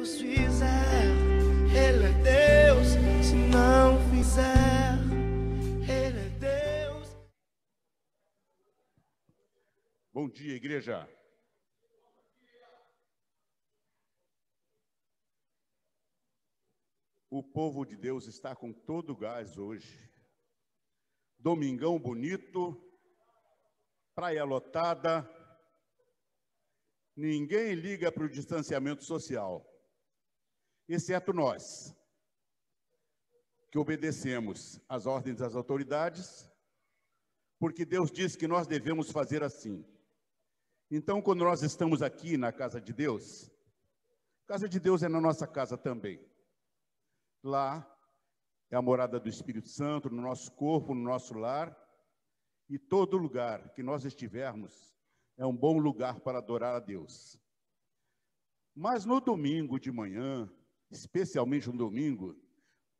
Deus fizer, Ele é Deus. Se não fizer, Ele é Deus. Bom dia, igreja. O povo de Deus está com todo o gás hoje. Domingão bonito, praia lotada. Ninguém liga para o distanciamento social, exceto nós, que obedecemos às ordens das autoridades, porque Deus disse que nós devemos fazer assim. Então, quando nós estamos aqui na casa de Deus é na nossa casa também. Lá é a morada do Espírito Santo, no nosso corpo, no nosso lar, e todo lugar que nós estivermos é um bom lugar para adorar a Deus. Mas no domingo de manhã, especialmente um domingo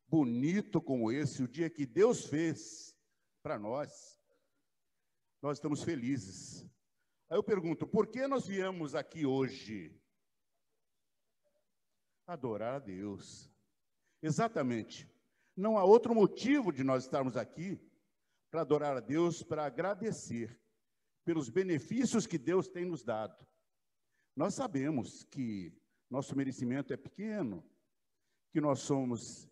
bonito como esse, o dia que Deus fez para nós estamos felizes. Aí eu pergunto, por que nós viemos aqui hoje? Adorar a Deus. Exatamente. Não há outro motivo de nós estarmos aqui para adorar a Deus, para agradecer pelos benefícios que Deus tem nos dado. Nós sabemos que nosso merecimento é pequeno, que nós somos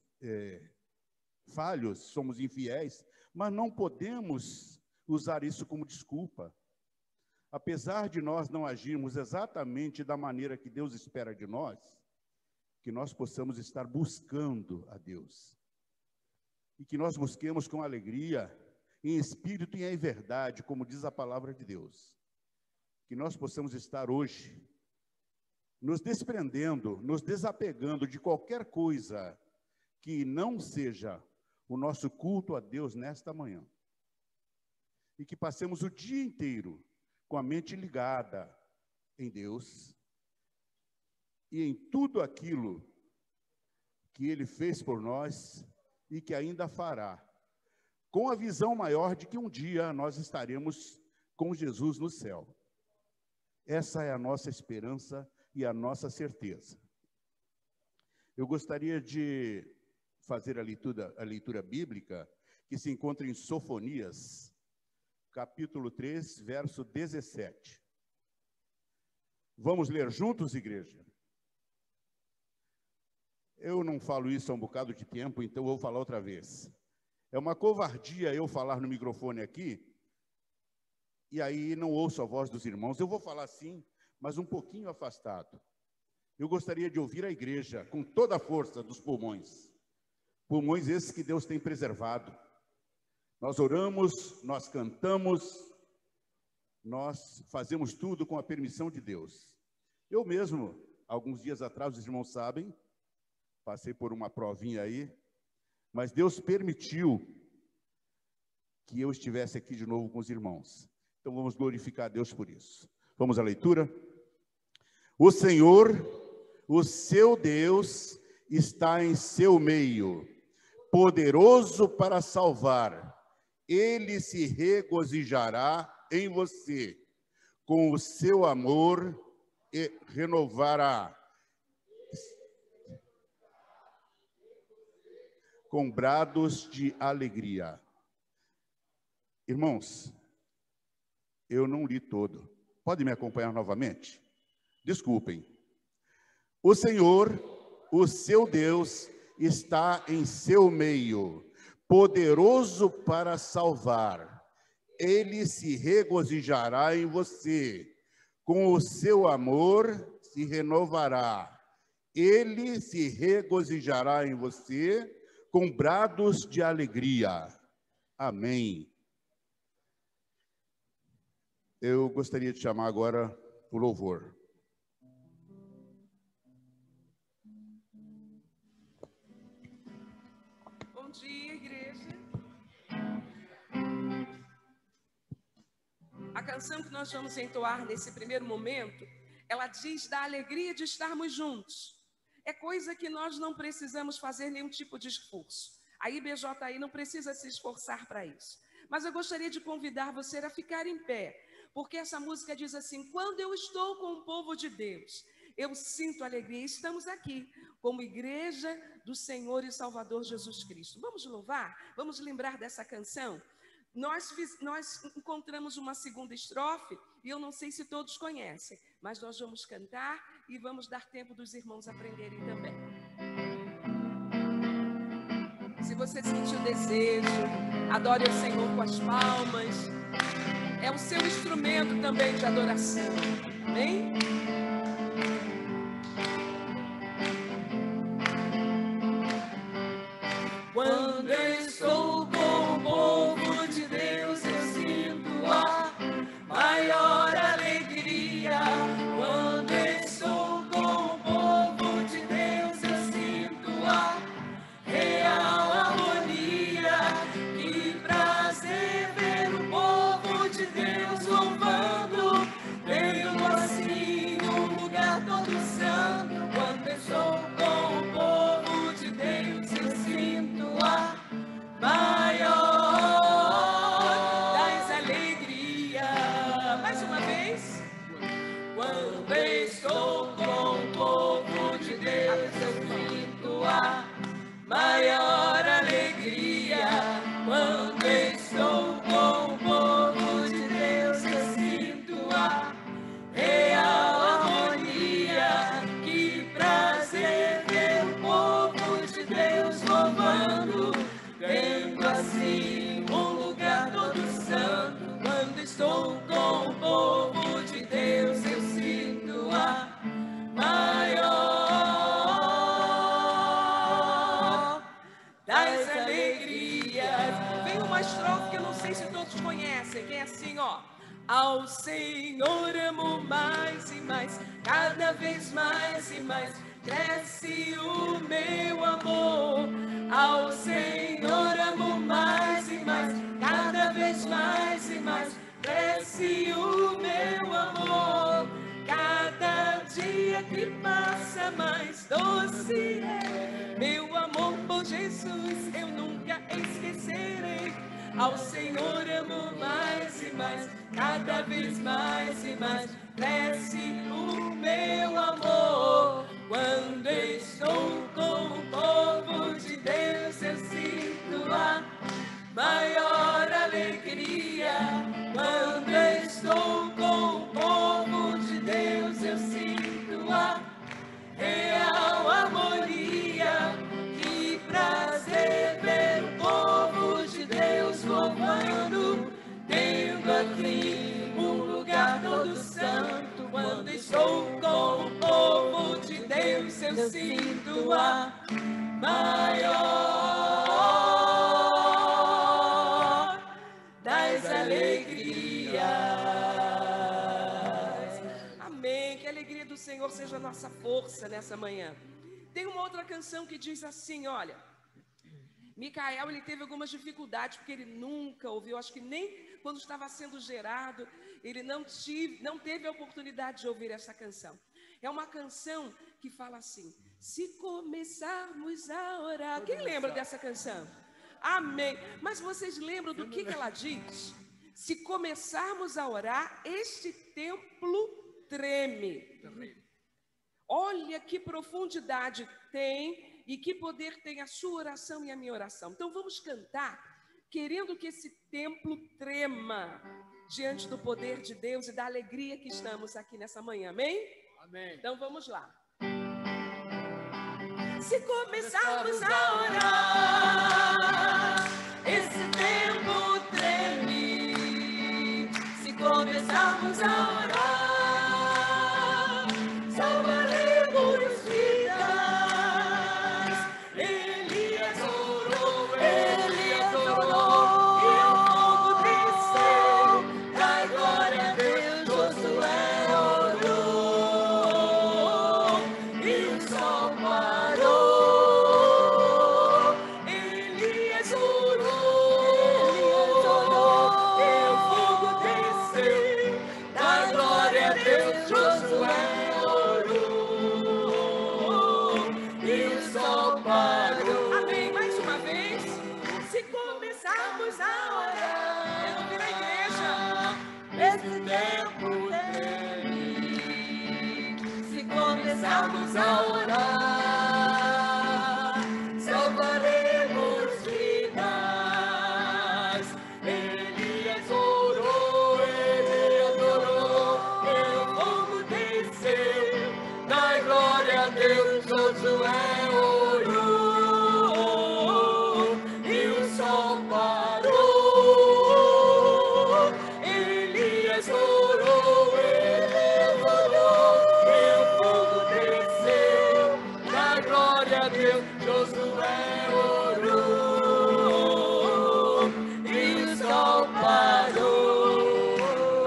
falhos, somos infiéis, mas não podemos usar isso como desculpa. Apesar de nós não agirmos exatamente da maneira que Deus espera de nós, que nós possamos estar buscando a Deus. E que nós busquemos com alegria, em espírito e em verdade, como diz a palavra de Deus. Que nós possamos estar hoje nos desprendendo, nos desapegando de qualquer coisa que não seja o nosso culto a Deus nesta manhã. E que passemos o dia inteiro com a mente ligada em Deus e em tudo aquilo que Ele fez por nós e que ainda fará, com a visão maior de que um dia nós estaremos com Jesus no céu. Essa é a nossa esperança e a nossa certeza. Eu gostaria de fazer a leitura bíblica que se encontra em Sofonias, capítulo 3, verso 17. Vamos ler juntos, igreja? Eu não falo isso há um bocado de tempo, então eu vou falar outra vez. É uma covardia eu falar no microfone aqui, e aí não ouço a voz dos irmãos. Eu vou falar sim, mas um pouquinho afastado. Eu gostaria de ouvir a igreja com toda a força dos pulmões. Pulmões esses que Deus tem preservado. Nós oramos, nós cantamos, nós fazemos tudo com a permissão de Deus. Eu mesmo, alguns dias atrás, os irmãos sabem, passei por uma provinha aí, mas Deus permitiu que eu estivesse aqui de novo com os irmãos. Então vamos glorificar a Deus por isso. Vamos à leitura? O Senhor, o seu Deus, está em seu meio, poderoso para salvar. Ele se regozijará em você, com o seu amor e renovará. Com brados de alegria. Irmãos, eu não li todo. Pode me acompanhar novamente? Desculpem. O Senhor, o seu Deus, está em seu meio, poderoso para salvar. Ele se regozijará em você, com o seu amor se renovará. Ele se regozijará em você, com brados de alegria. Amém. Eu gostaria de chamar agora o louvor. Bom dia, igreja. A canção que nós vamos entoar nesse primeiro momento, ela diz da alegria de estarmos juntos. É coisa que nós não precisamos fazer nenhum tipo de esforço. A IBJI não precisa se esforçar para isso. Mas eu gostaria de convidar você a ficar em pé, porque essa música diz assim: quando eu estou com o povo de Deus, eu sinto alegria. Estamos aqui como igreja do Senhor e Salvador Jesus Cristo. Vamos louvar? Vamos lembrar dessa canção? Nós encontramos uma segunda estrofe, e eu não sei se todos conhecem, mas nós vamos cantar e vamos dar tempo dos irmãos aprenderem também. Se você sentiu desejo, adore o Senhor com as palmas. É o seu instrumento também de adoração. Amém? Quando eu estou com o povo de Deus, eu sinto a maior alegria. Quando eu estou com o povo de Deus, eu sinto a real harmonia. Que prazer ver o povo de Deus louvando, tendo assim um lugar todo santo. Quando eu estou com o povo de Deus, eu sinto a maior das alegrias. Mais uma vez. Quando eu estou com o povo de Deus, eu sinto a maior alegria. Quando eu estou com o povo de Deus, eu sinto a real harmonia. Que prazer ver o povo de Deus louvando, tendo assim um lugar todo santo. Quando estou com o povo de Deus, eu sinto a maior das alegrias. Vem uma estrofe que eu não sei se todos conhecem, que é assim, ó. Ao Senhor amo mais e mais, cada vez mais e mais, cresce o meu amor. Ao Senhor amo mais e mais, cada vez mais e mais, cresce o meu amor. Cada dia que passa mais doce é meu amor por Jesus, eu nunca esquecerei. Ao Senhor amo mais e mais, cada vez mais e mais, cresce o meu amor. Quando eu estou com o povo de Deus, eu sinto a maior alegria. Quando eu estou com o povo de Deus, eu sinto a real harmonia. Que prazer ver o povo de Deus louvando, tendo aqui um lugar todo santo. Quando estou com o povo de Deus, eu sinto a maior das alegrias. Amém. Que a alegria do Senhor seja a nossa força nessa manhã. Tem uma outra canção que diz assim, olha, Micael, ele teve algumas dificuldades, porque ele nunca ouviu, acho que nem quando estava sendo gerado, ele não teve a oportunidade de ouvir essa canção. É uma canção que fala assim, se começarmos a orar. Quem lembra dessa canção? Amém. Mas vocês lembram do que ela diz? Se começarmos a orar, este templo treme. Olha que profundidade tem e que poder tem a sua oração e a minha oração. Então vamos cantar, querendo que esse templo trema diante do poder de Deus e da alegria que estamos aqui nessa manhã. Amém? Amém. Então vamos lá. Se começarmos a orar, esse templo treme. Se começarmos a orar, salvaremos vidas. Elias orou, e o fogo desceu. Dai glória a Deus, Josué orou, e o sol parou. Elias orou, e o fogo desceu. Dai glória começarmos a orar, salvaremos vidas. Elias orou, ele adorou, e o fogo desceu, dai glória a Deus. Josué orou, e o sol parou. Elias orou, ele adorou, e o fogo desceu, dai glória a Deus. Josué orou, e o sol parou.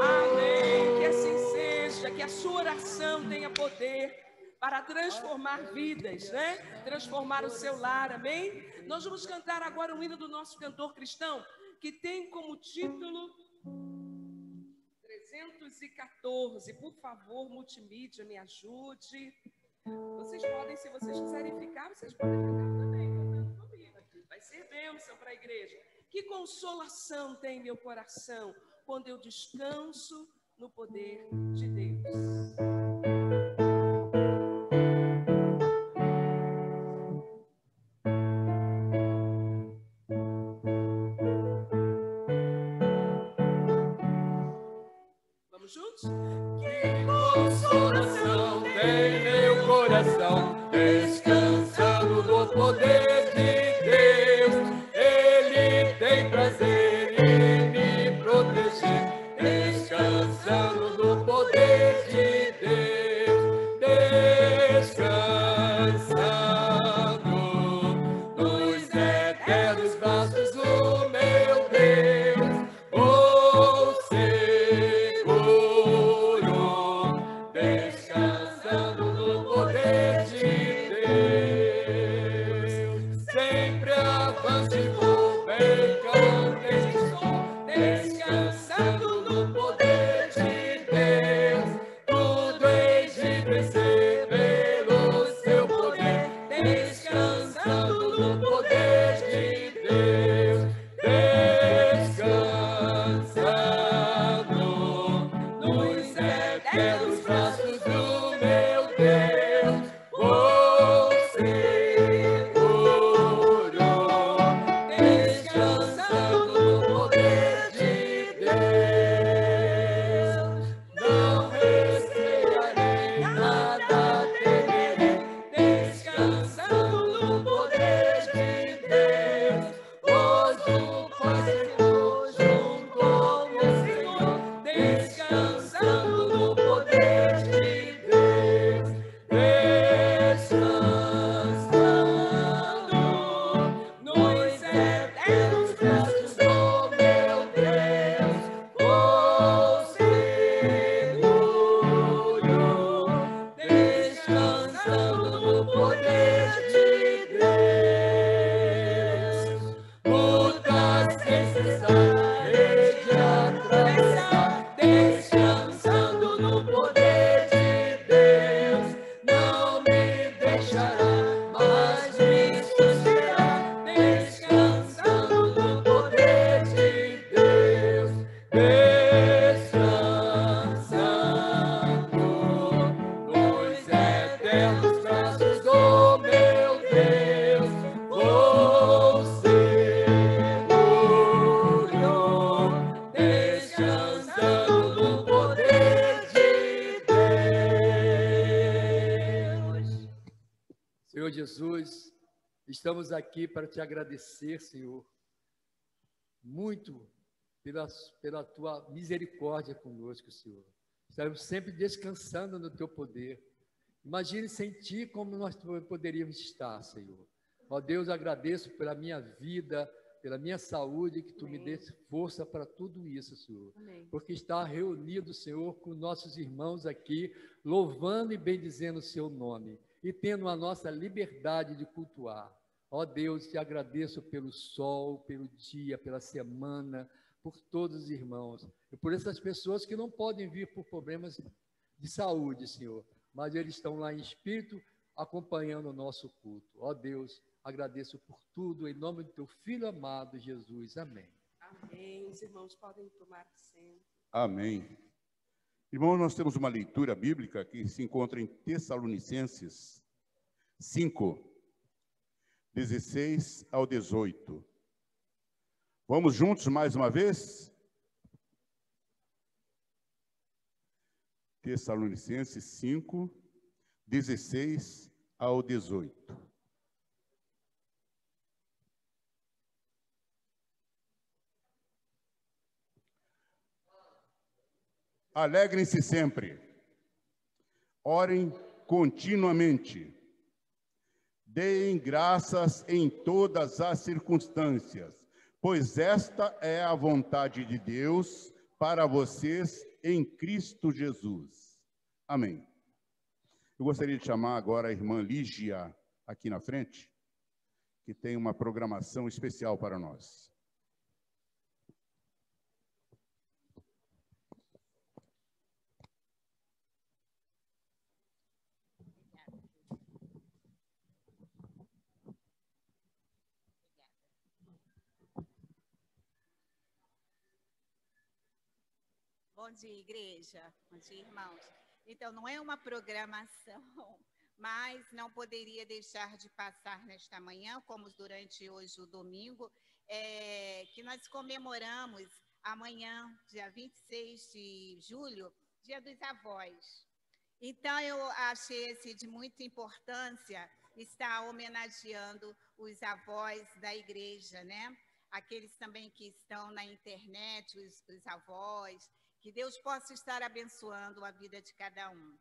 Amém. Que assim seja, que a sua oração tenha poder para transformar vidas, né? Transformar o seu lar, amém? Nós vamos cantar agora um hino do nosso cantor cristão, que tem como título 314. Por favor, multimídia, me ajude. Vocês podem, se vocês quiserem ficar, vocês podem ficar também, cantando comigo. Vai ser bênção para a igreja. Que consolação tem meu coração quando eu descanso no poder de Deus. Vamos juntos? Que Consolação tem meu coração, descansando no poder de Deus. Ele tem prazer em me proteger, descansando no poder de Deus. Descansando nos eternos braços do meu Deus. Oh, descansando no poder de Deus, sempre avanço e vou bem contente estou, descansando no poder de Deus, tudo hei de crescer pelo seu poder, descansando no poder de Deus, descansando nos eternos braços do meu Deus, vou seguro, descansando no poder de Deus. Não recearei, nada temerei, descansando no poder de Deus, pois o Pai Senhor junto ao meu Senhor, descansando no poder de Deus, descansando nos eternos braços do meu Deus, vou seguro, descansando no poder de Deus. Lutas sem cessar, hei de atravessar, descansando no poder de Deus. Não me deixará, mas me susterá, descansando no poder de Deus. Descansando nos eternos braços do meu Deus, vou seguro, descansando no poder de Deus. Senhor Jesus, estamos aqui para te agradecer, Senhor, muito pela tua misericórdia conosco, Senhor. Estamos sempre descansando no teu poder. Imagine sem ti como nós poderíamos estar, Senhor. Ó Deus, agradeço pela minha vida, pela minha saúde, que tu me dê força para tudo isso, Senhor. Amém. Porque está reunido, Senhor, com nossos irmãos aqui, louvando e bendizendo o seu nome, e tendo a nossa liberdade de cultuar. Ó Deus, te agradeço pelo sol, pelo dia, pela semana, por todos os irmãos, e por essas pessoas que não podem vir por problemas de saúde, Senhor, mas eles estão lá em espírito, acompanhando o nosso culto. Ó Deus, agradeço por tudo, em nome do teu Filho amado, Jesus. Amém. Amém. Os irmãos podem tomar assento. Amém. Irmãos, nós temos uma leitura bíblica que se encontra em Tessalonicenses 5, 16 ao 18. Vamos juntos mais uma vez? Tessalonicenses 5, 16 ao 18. Alegrem-se sempre, orem continuamente, deem graças em todas as circunstâncias, pois esta é a vontade de Deus para vocês em Cristo Jesus. Amém. Eu gostaria de chamar agora a irmã Lígia aqui na frente, que tem uma programação especial para nós. Bom dia, igreja. Bom dia, irmãos. Então, não é uma programação, mas não poderia deixar de passar nesta manhã, como durante hoje o domingo, que nós comemoramos amanhã, dia 26 de julho, Dia dos Avós. Então, eu achei de muita importância estar homenageando os avós da igreja, né? Aqueles também que estão na internet, os avós. Que Deus possa estar abençoando a vida de cada um.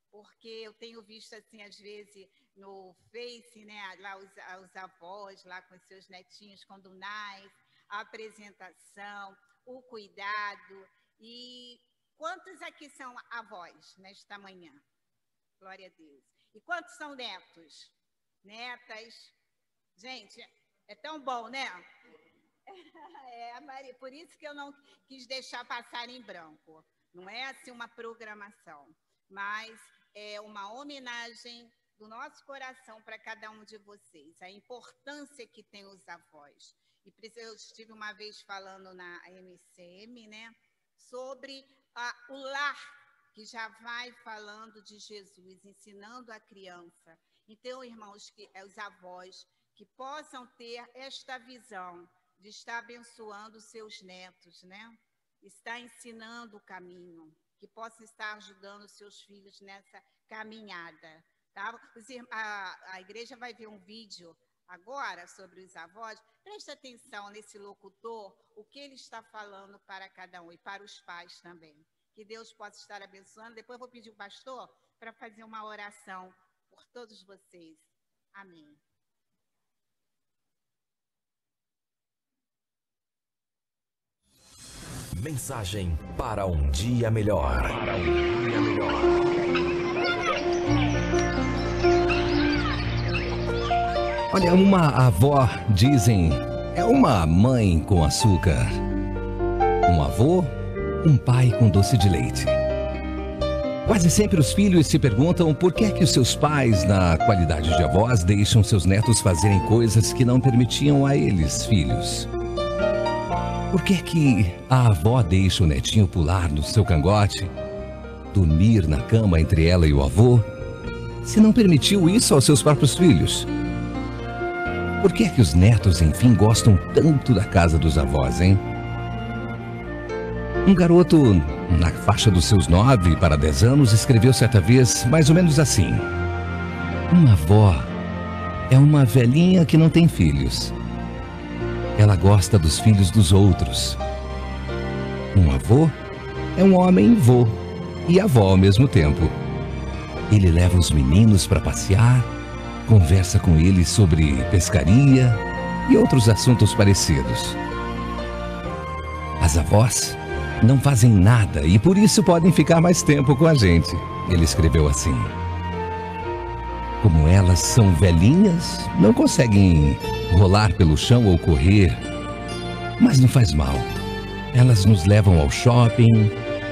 Porque eu tenho visto, assim, às vezes, no Face, né, lá os avós, lá com os seus netinhos, com Dunais, a apresentação, o cuidado. E quantos aqui são avós nesta manhã? Glória a Deus. E quantos são netos? Netas? Gente, é tão bom, né? Maria, por isso que eu não quis deixar passar em branco. Não é assim uma programação, mas é uma homenagem do nosso coração para cada um de vocês, a importância que tem os avós. E eu estive uma vez falando na MCM, né, sobre o lar, que já vai falando de Jesus, ensinando a criança. Então, irmãos, que os avós que possam ter esta visão de estar abençoando os seus netos, né? Estar ensinando o caminho, que possa estar ajudando os seus filhos nessa caminhada. Tá? A igreja vai ver um vídeo agora sobre os avós. Preste atenção nesse locutor, o que ele está falando para cada um e para os pais também. Que Deus possa estar abençoando. Depois eu vou pedir o pastor para fazer uma oração por todos vocês. Amém. Mensagem para um dia melhor. Olha, uma avó, dizem, é uma mãe com açúcar. Um avô, um pai com doce de leite. Quase sempre os filhos se perguntam por que é que os seus pais, na qualidade de avós, deixam seus netos fazerem coisas que não permitiam a eles, filhos. Por que é que a avó deixa o netinho pular no seu cangote, dormir na cama entre ela e o avô, se não permitiu isso aos seus próprios filhos? Por que é que os netos, enfim, gostam tanto da casa dos avós, hein? Um garoto, na faixa dos seus 9 para 10 anos, escreveu certa vez mais ou menos assim: uma avó é uma velhinha que não tem filhos. Ela gosta dos filhos dos outros. Um avô é um homem vô e avó ao mesmo tempo. Ele leva os meninos para passear, conversa com eles sobre pescaria e outros assuntos parecidos. As avós não fazem nada e por isso podem ficar mais tempo com a gente. Ele escreveu assim: como elas são velhinhas, não conseguem rolar pelo chão ou correr, mas não faz mal. Elas nos levam ao shopping,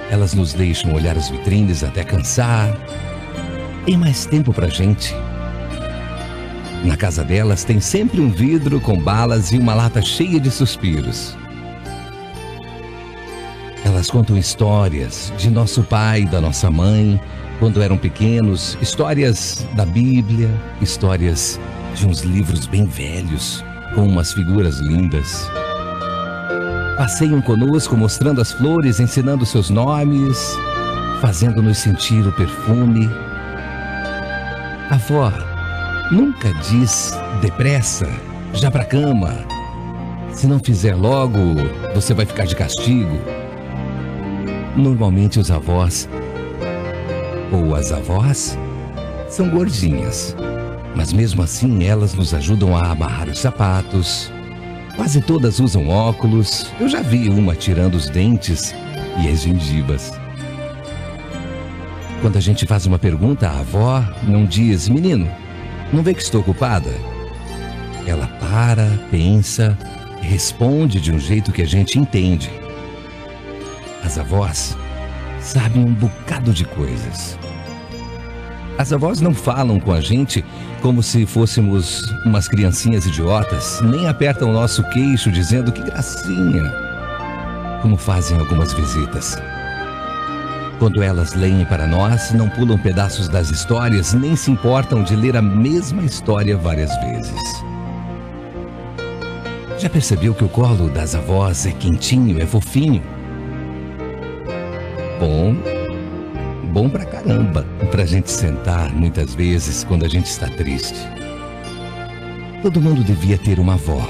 elas nos deixam olhar as vitrines até cansar. Tem mais tempo pra gente. Na casa delas tem sempre um vidro com balas e uma lata cheia de suspiros. Elas Elas contam histórias de nosso pai e da nossa mãe, quando eram pequenos, histórias da Bíblia, histórias de uns livros bem velhos, com umas figuras lindas. Passeiam conosco mostrando as flores, ensinando seus nomes, fazendo-nos sentir o perfume. A avó nunca diz depressa, já pra cama. Se não fizer logo, você vai ficar de castigo. Normalmente os avós, ou as avós, são gordinhas. Mas mesmo assim elas nos ajudam a amarrar os sapatos. Quase todas usam óculos. Eu já vi uma tirando os dentes e as gengivas. Quando a gente faz uma pergunta, a avó não diz: menino, não vê que estou ocupada? Ela para, pensa, responde de um jeito que a gente entende. As avós sabem um bocado de coisas. As avós não falam com a gente como se fôssemos umas criancinhas idiotas, nem apertam o nosso queixo dizendo que gracinha, como fazem algumas visitas. Quando elas leem para nós, não pulam pedaços das histórias, nem se importam de ler a mesma história várias vezes. Já percebeu que o colo das avós é quentinho, é fofinho? Bom pra caramba, pra gente sentar muitas vezes quando a gente está triste. Todo mundo devia ter uma avó,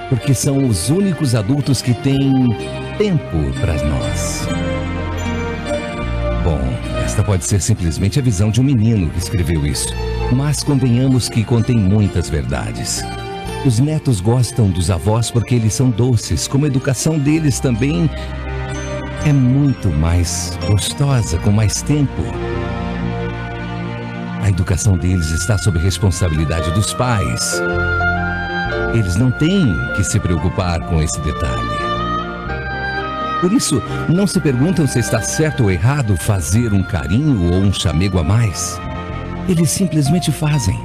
porque são os únicos adultos que têm tempo para nós. Bom, esta pode ser simplesmente a visão de um menino que escreveu isso, mas convenhamos que contém muitas verdades. Os netos gostam dos avós porque eles são doces, como a educação deles também é muito mais gostosa, com mais tempo. A educação deles está sob responsabilidade dos pais. Eles não têm que se preocupar com esse detalhe. Por isso, não se perguntam se está certo ou errado fazer um carinho ou um chamego a mais. Eles simplesmente fazem.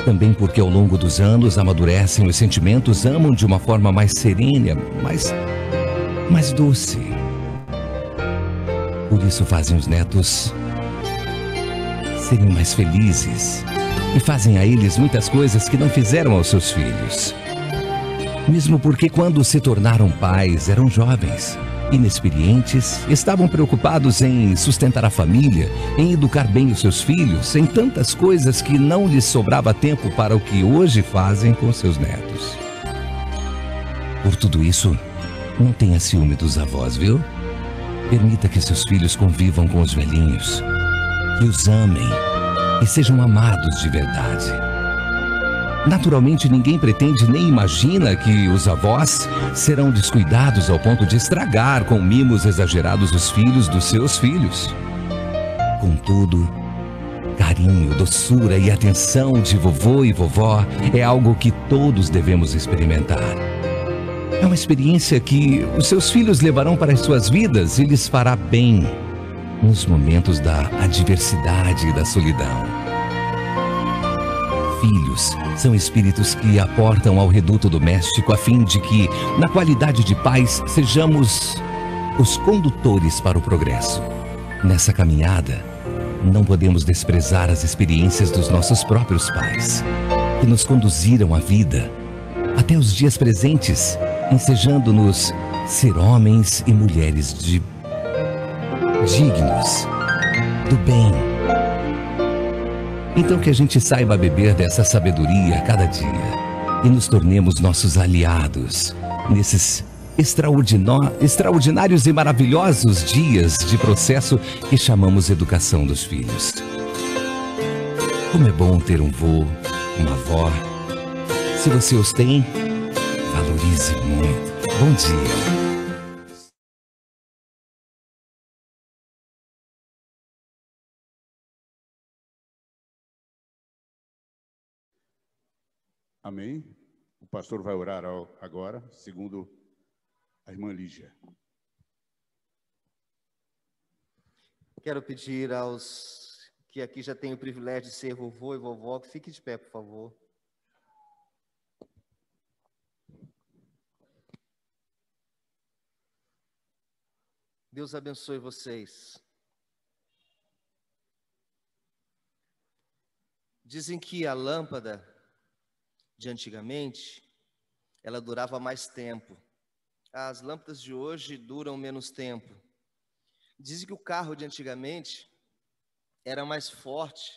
Também porque ao longo dos anos amadurecem os sentimentos, amam de uma forma mais serena, mais doce. Por isso fazem os netos serem mais felizes e fazem a eles muitas coisas que não fizeram aos seus filhos. Mesmo porque quando se tornaram pais eram jovens, inexperientes, estavam preocupados em sustentar a família, em educar bem os seus filhos, em tantas coisas que não lhes sobrava tempo para o que hoje fazem com seus netos. Por tudo isso, não tenha ciúme dos avós, viu? Permita que seus filhos convivam com os velhinhos, que os amem e sejam amados de verdade. Naturalmente, ninguém pretende nem imagina que os avós serão descuidados ao ponto de estragar com mimos exagerados os filhos dos seus filhos. Contudo, carinho, doçura e atenção de vovô e vovó é algo que todos devemos experimentar. É uma experiência que os seus filhos levarão para as suas vidas e lhes fará bem nos momentos da adversidade e da solidão. Filhos são espíritos que aportam ao reduto doméstico a fim de que, na qualidade de pais, sejamos os condutores para o progresso. Nessa caminhada, não podemos desprezar as experiências dos nossos próprios pais, que nos conduziram à vida, até os dias presentes, ensejando-nos ser homens e mulheres dignos, do bem. Então que a gente saiba beber dessa sabedoria a cada dia e nos tornemos nossos aliados nesses extraordinários e maravilhosos dias de processo que chamamos educação dos filhos. Como é bom ter um vô, uma avó. Se você os tem, valorize muito. Bom dia. Amém? O pastor vai orar agora, segundo a irmã Lígia. Quero pedir aos que aqui já têm o privilégio de ser vovô e vovó, que fique de pé, por favor. Deus abençoe vocês. Dizem que a lâmpada de antigamente, ela durava mais tempo. As lâmpadas de hoje duram menos tempo. Dizem que o carro de antigamente era mais forte,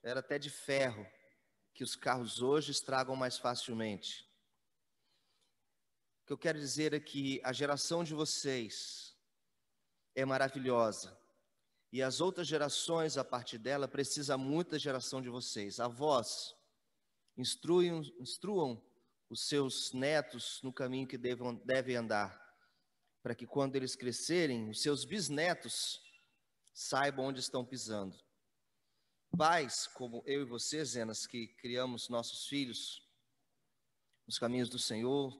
era até de ferro, que os carros hoje estragam mais facilmente. O que eu quero dizer é que a geração de vocês é maravilhosa. E as outras gerações, a partir dela, precisam muito da geração de vocês. Avós, instruam os seus netos no caminho que devem andar, para que quando eles crescerem, os seus bisnetos saibam onde estão pisando. Pais, como eu e você, Zenas, que criamos nossos filhos nos caminhos do Senhor,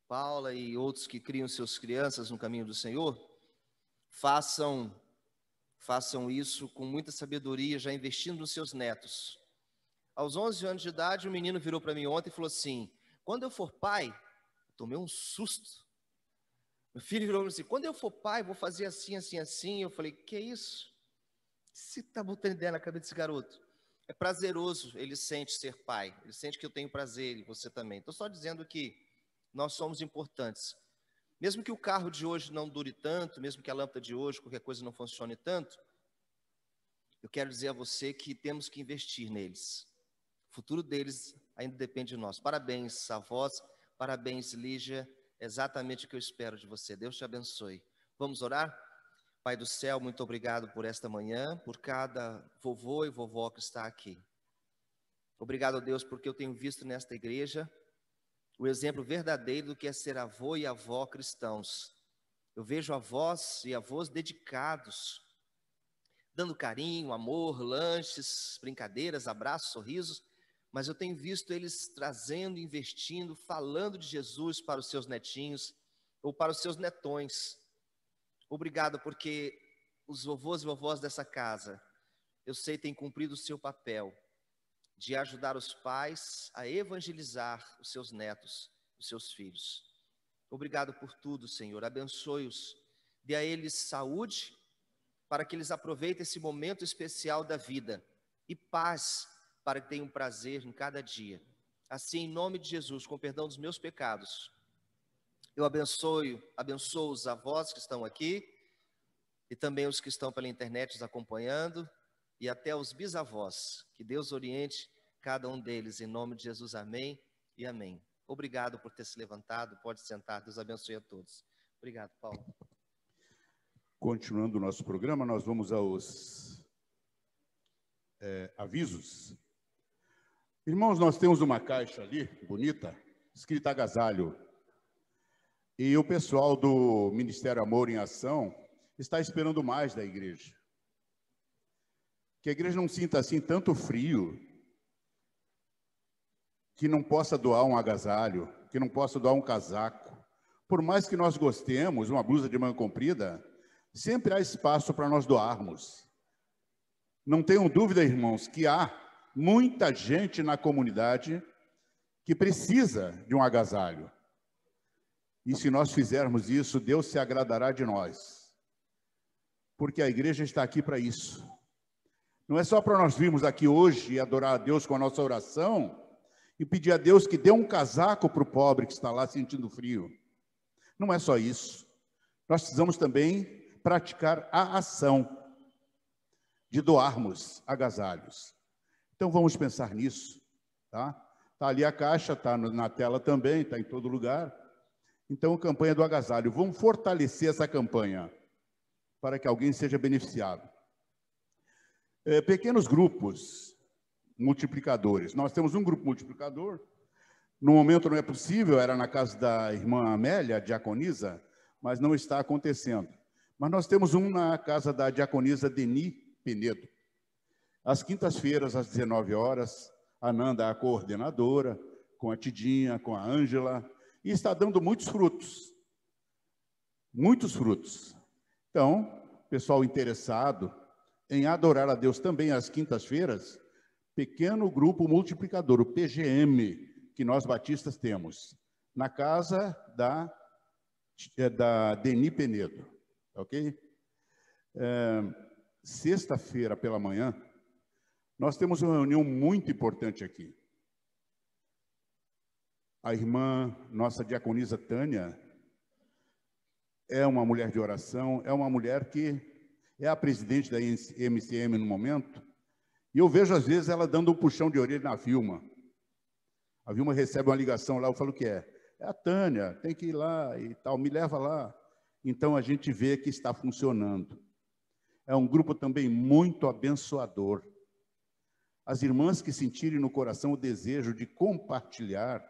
Paula e outros que criam suas crianças no caminho do Senhor, façam isso com muita sabedoria, já investindo nos seus netos. Aos 11 anos de idade, um menino virou para mim ontem e falou assim: quando eu for pai, tomei um susto. Meu filho virou assim: quando eu for pai, vou fazer assim, assim, assim. Eu falei: que é isso? Você está botando ideia na cabeça desse garoto? É prazeroso, ele sente ser pai, ele sente que eu tenho prazer e você também. Estou só dizendo que nós somos importantes. Mesmo que o carro de hoje não dure tanto, mesmo que a lâmpada de hoje, qualquer coisa não funcione tanto, eu quero dizer a você que temos que investir neles. O futuro deles ainda depende de nós. Parabéns, avós, parabéns, Lígia, exatamente o que eu espero de você. Deus te abençoe. Vamos orar? Pai do céu, muito obrigado por esta manhã, por cada vovô e vovó que está aqui. Obrigado a Deus porque eu tenho visto nesta igreja o exemplo verdadeiro do que é ser avô e avó cristãos. Eu vejo avós e avós dedicados, dando carinho, amor, lanches, brincadeiras, abraços, sorrisos, mas eu tenho visto eles trazendo, investindo, falando de Jesus para os seus netinhos ou para os seus netões. Obrigado porque os vovôs e vovós dessa casa, eu sei, têm cumprido o seu papel de ajudar os pais a evangelizar os seus netos, os seus filhos. Obrigado por tudo, Senhor. Abençoe-os, dê a eles saúde, para que eles aproveitem esse momento especial da vida, e paz, para que tenham prazer em cada dia. Assim, em nome de Jesus, com perdão dos meus pecados, eu abençoo os avós que estão aqui, e também os que estão pela internet nos acompanhando, e até os bisavós. Que Deus oriente cada um deles, em nome de Jesus, amém e amém. Obrigado por ter se levantado, pode sentar, Deus abençoe a todos. Obrigado, Paulo. Continuando o nosso programa, nós vamos aos avisos. Irmãos, nós temos uma caixa ali, bonita, escrita agasalho. E o pessoal do Ministério Amor em Ação está esperando mais da igreja. Que a igreja não sinta assim tanto frio, que não possa doar um agasalho, que não possa doar um casaco. Por mais que nós gostemos, uma blusa de manga comprida, sempre há espaço para nós doarmos. Não tenham dúvida, irmãos, que há muita gente na comunidade que precisa de um agasalho. E se nós fizermos isso, Deus se agradará de nós. Porque a igreja está aqui para isso. Não é só para nós virmos aqui hoje e adorar a Deus com a nossa oração e pedir a Deus que dê um casaco para o pobre que está lá sentindo frio. Não é só isso. Nós precisamos também praticar a ação de doarmos agasalhos. Então vamos pensar nisso, tá? Está ali a caixa, está na tela também, está em todo lugar. Então, campanha do agasalho. Vamos fortalecer essa campanha para que alguém seja beneficiado. Pequenos grupos multiplicadores. Nós temos um grupo multiplicador. No momento não é possível, era na casa da irmã Amélia, a diaconisa, mas não está acontecendo. Mas nós temos um na casa da diaconisa Deni Penedo. Às quintas-feiras, às 19 horas, a Nanda, a coordenadora, com a Tidinha, com a Ângela, e está dando muitos frutos. Muitos frutos. Então, pessoal interessado em adorar a Deus também às quintas-feiras, pequeno grupo multiplicador, o PGM, que nós batistas temos, na casa da Deni Penedo. ok? Sexta-feira pela manhã, nós temos uma reunião muito importante aqui. A irmã, nossa diaconisa Tânia, é uma mulher de oração, é uma mulher que é a presidente da MCM no momento, e eu vejo às vezes ela dando um puxão de orelha na Vilma. A Vilma recebe uma ligação lá, eu falo o que é? É a Tânia, tem que ir lá e tal, me leva lá. Então a gente vê que está funcionando. É um grupo também muito abençoador. As irmãs que sentirem no coração o desejo de compartilhar,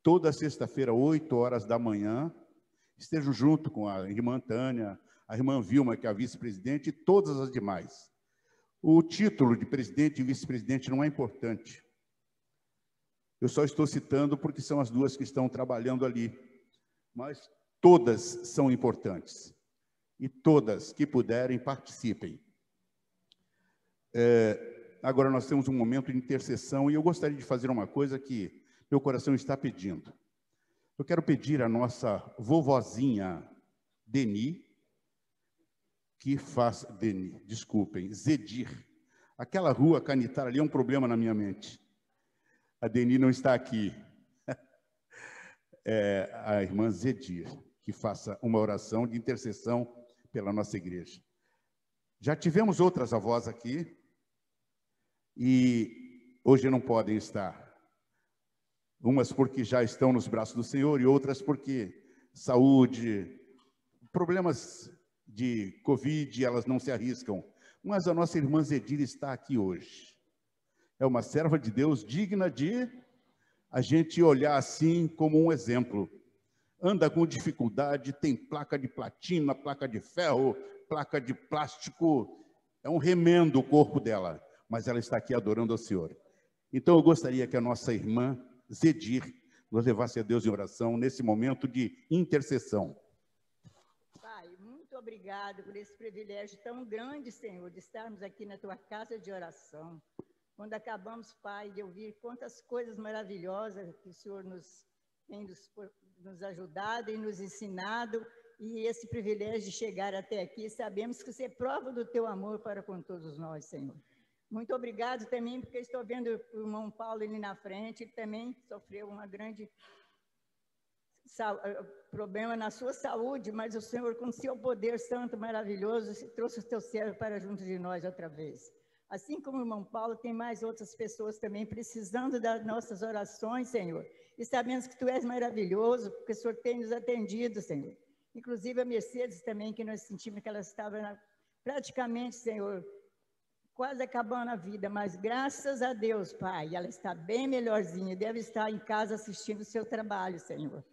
toda sexta-feira, 8 horas da manhã, estejam junto com a irmã Tânia, a irmã Vilma, que é a vice-presidente, e todas as demais. O título de presidente e vice-presidente não é importante. Eu só estou citando porque são as duas que estão trabalhando ali. Mas todas são importantes. E todas que puderem, participem. Agora nós temos um momento de intercessão e eu gostaria de fazer uma coisa que meu coração está pedindo. Eu quero pedir à nossa vovozinha Deni, que faça... Deni, desculpem, Zedir. Aquela rua Canitar ali é um problema na minha mente. A Deni não está aqui. É a irmã Zedir, que faça uma oração de intercessão pela nossa igreja. Já tivemos outras avós aqui e hoje não podem estar. Umas porque já estão nos braços do Senhor e outras porque saúde, problemas de Covid, elas não se arriscam. Mas a nossa irmã Zedir está aqui hoje. É uma serva de Deus digna de a gente olhar assim como um exemplo. Anda com dificuldade, tem placa de platina, placa de ferro, placa de plástico. É um remendo o corpo dela, mas ela está aqui adorando ao Senhor. Então eu gostaria que a nossa irmã Zedir nos levasse a Deus em oração nesse momento de intercessão. Pai, muito obrigado por esse privilégio tão grande, Senhor, de estarmos aqui na Tua casa de oração. Quando acabamos, Pai, de ouvir quantas coisas maravilhosas que o Senhor tem nos ajudado e nos ensinado, e esse privilégio de chegar até aqui, sabemos que você é prova do Teu amor para com todos nós, Senhor. Muito obrigado também, porque estou vendo o irmão Paulo ali na frente, ele também sofreu uma grande problema na sua saúde, mas o Senhor, com o seu poder santo, maravilhoso, trouxe o teu servo para junto de nós outra vez. Assim como o irmão Paulo, tem mais outras pessoas também precisando das nossas orações, Senhor. E sabemos que Tu és maravilhoso, porque o Senhor tem nos atendido, Senhor. Inclusive a Mercedes também, que nós sentimos que ela estava praticamente, Senhor, quase acabando a vida, mas graças a Deus, Pai, ela está bem melhorzinha, deve estar em casa assistindo o seu trabalho, Senhor.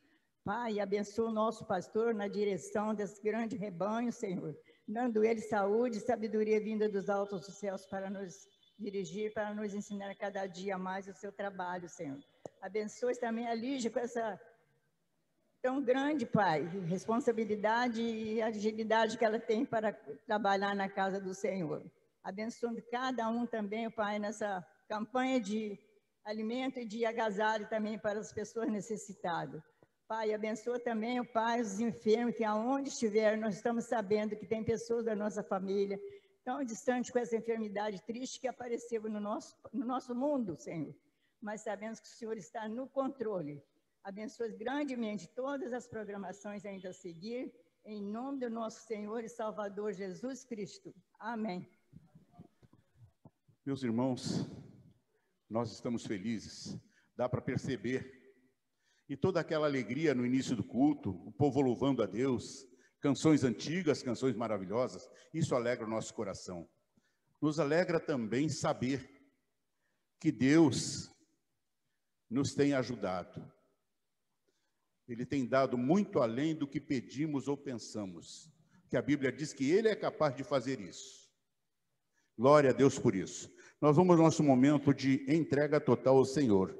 Pai, abençoa o nosso pastor na direção desse grande rebanho, Senhor, dando ele saúde e sabedoria vinda dos altos dos céus para nos dirigir, para nos ensinar cada dia mais o seu trabalho, Senhor. Abençoe também a Lígia com essa tão grande, Pai, responsabilidade e agilidade que ela tem para trabalhar na casa do Senhor. Abençoando cada um também, Pai, nessa campanha de alimento e de agasalho também para as pessoas necessitadas. Pai, abençoa também, Pai, os enfermos, que aonde estiver, nós estamos sabendo que tem pessoas da nossa família tão distante com essa enfermidade triste que apareceu no nosso mundo, Senhor. Mas sabemos que o Senhor está no controle. Abençoe grandemente todas as programações ainda a seguir, em nome do nosso Senhor e Salvador Jesus Cristo. Amém. Meus irmãos, nós estamos felizes, dá para perceber. E toda aquela alegria no início do culto, o povo louvando a Deus, canções antigas, canções maravilhosas, isso alegra o nosso coração. Nos alegra também saber que Deus nos tem ajudado. Ele tem dado muito além do que pedimos ou pensamos, que a Bíblia diz que Ele é capaz de fazer isso. Glória a Deus por isso. Nós vamos ao nosso momento de entrega total ao Senhor.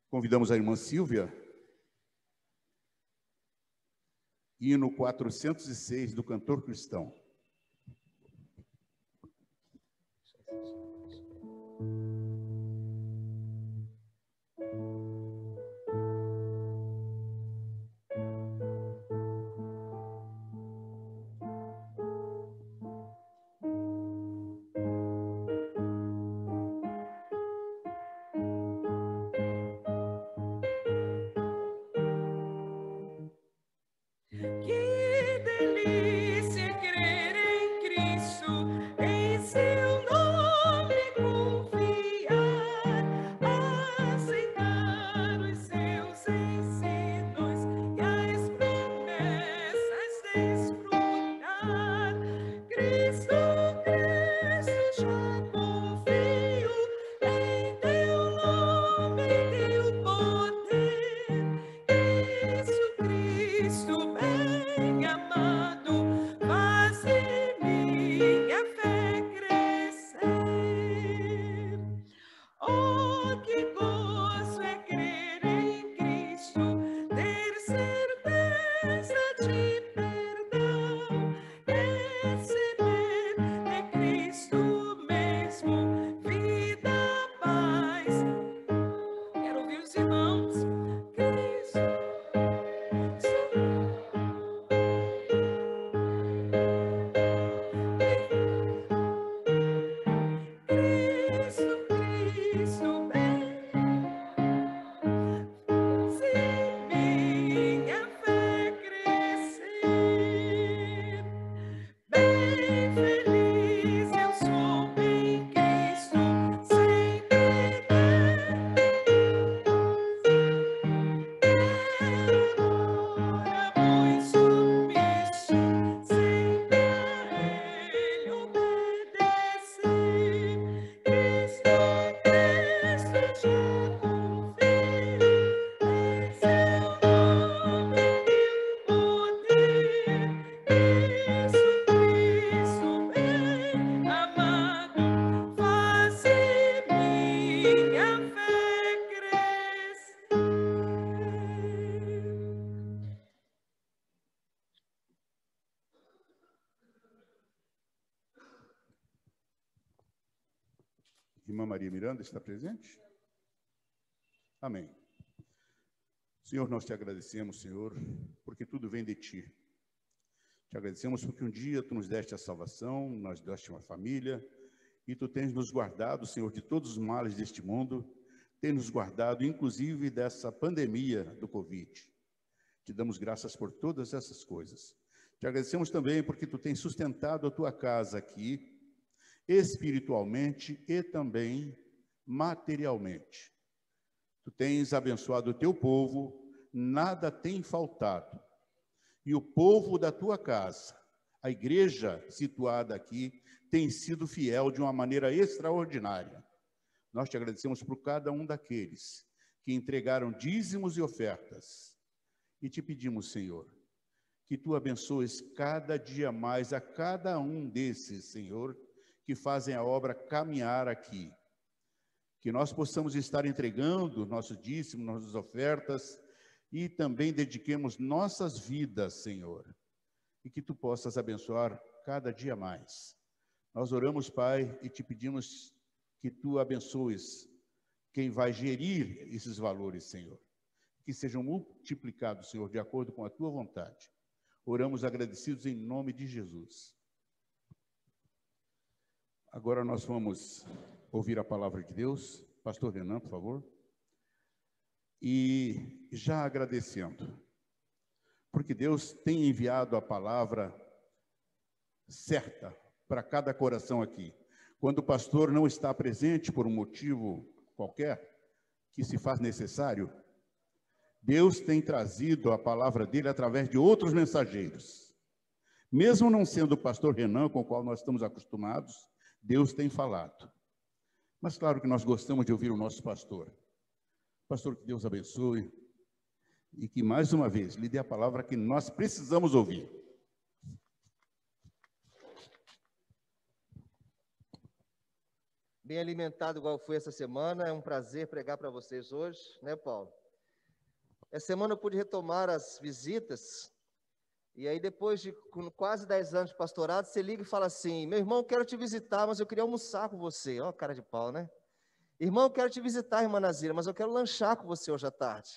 Convidamos a irmã Silvia. Hino 406 do Cantor Cristão. Irmã Maria Miranda está presente? Amém. Senhor, nós te agradecemos, Senhor, porque tudo vem de ti. Te agradecemos porque um dia tu nos deste a salvação, nós deste uma família, e tu tens nos guardado, Senhor, de todos os males deste mundo, tens nos guardado, inclusive, dessa pandemia do Covid. Te damos graças por todas essas coisas. Te agradecemos também porque tu tens sustentado a tua casa aqui, espiritualmente e também materialmente. Tu tens abençoado o teu povo, nada tem faltado. E o povo da tua casa, a igreja situada aqui, tem sido fiel de uma maneira extraordinária. Nós te agradecemos por cada um daqueles que entregaram dízimos e ofertas. E te pedimos, Senhor, que tu abençoes cada dia mais a cada um desses, Senhor, que fazem a obra caminhar aqui. Que nós possamos estar entregando nosso dízimo, nossas ofertas, e também dediquemos nossas vidas, Senhor. E que tu possas abençoar cada dia mais. Nós oramos, Pai, e te pedimos que tu abençoes quem vai gerir esses valores, Senhor. Que sejam multiplicados, Senhor, de acordo com a tua vontade. Oramos agradecidos em nome de Jesus. Agora nós vamos ouvir a palavra de Deus. Pastor Renan, por favor. E já agradecendo, porque Deus tem enviado a palavra certa para cada coração aqui. Quando o pastor não está presente por um motivo qualquer, que se faz necessário, Deus tem trazido a palavra dele através de outros mensageiros. Mesmo não sendo o pastor Renan, com o qual nós estamos acostumados, Deus tem falado. Mas claro que nós gostamos de ouvir o nosso pastor. Pastor, que Deus abençoe e que mais uma vez lhe dê a palavra que nós precisamos ouvir. Bem alimentado igual foi essa semana, é um prazer pregar para vocês hoje, né, Paulo? Essa semana eu pude retomar as visitas, e aí depois de quase 10 anos de pastorado, você liga e fala assim: meu irmão, eu quero te visitar, mas eu queria almoçar com você. Ó, cara de pau, né? Irmão, eu quero te visitar, irmã Nazira, mas eu quero lanchar com você hoje à tarde.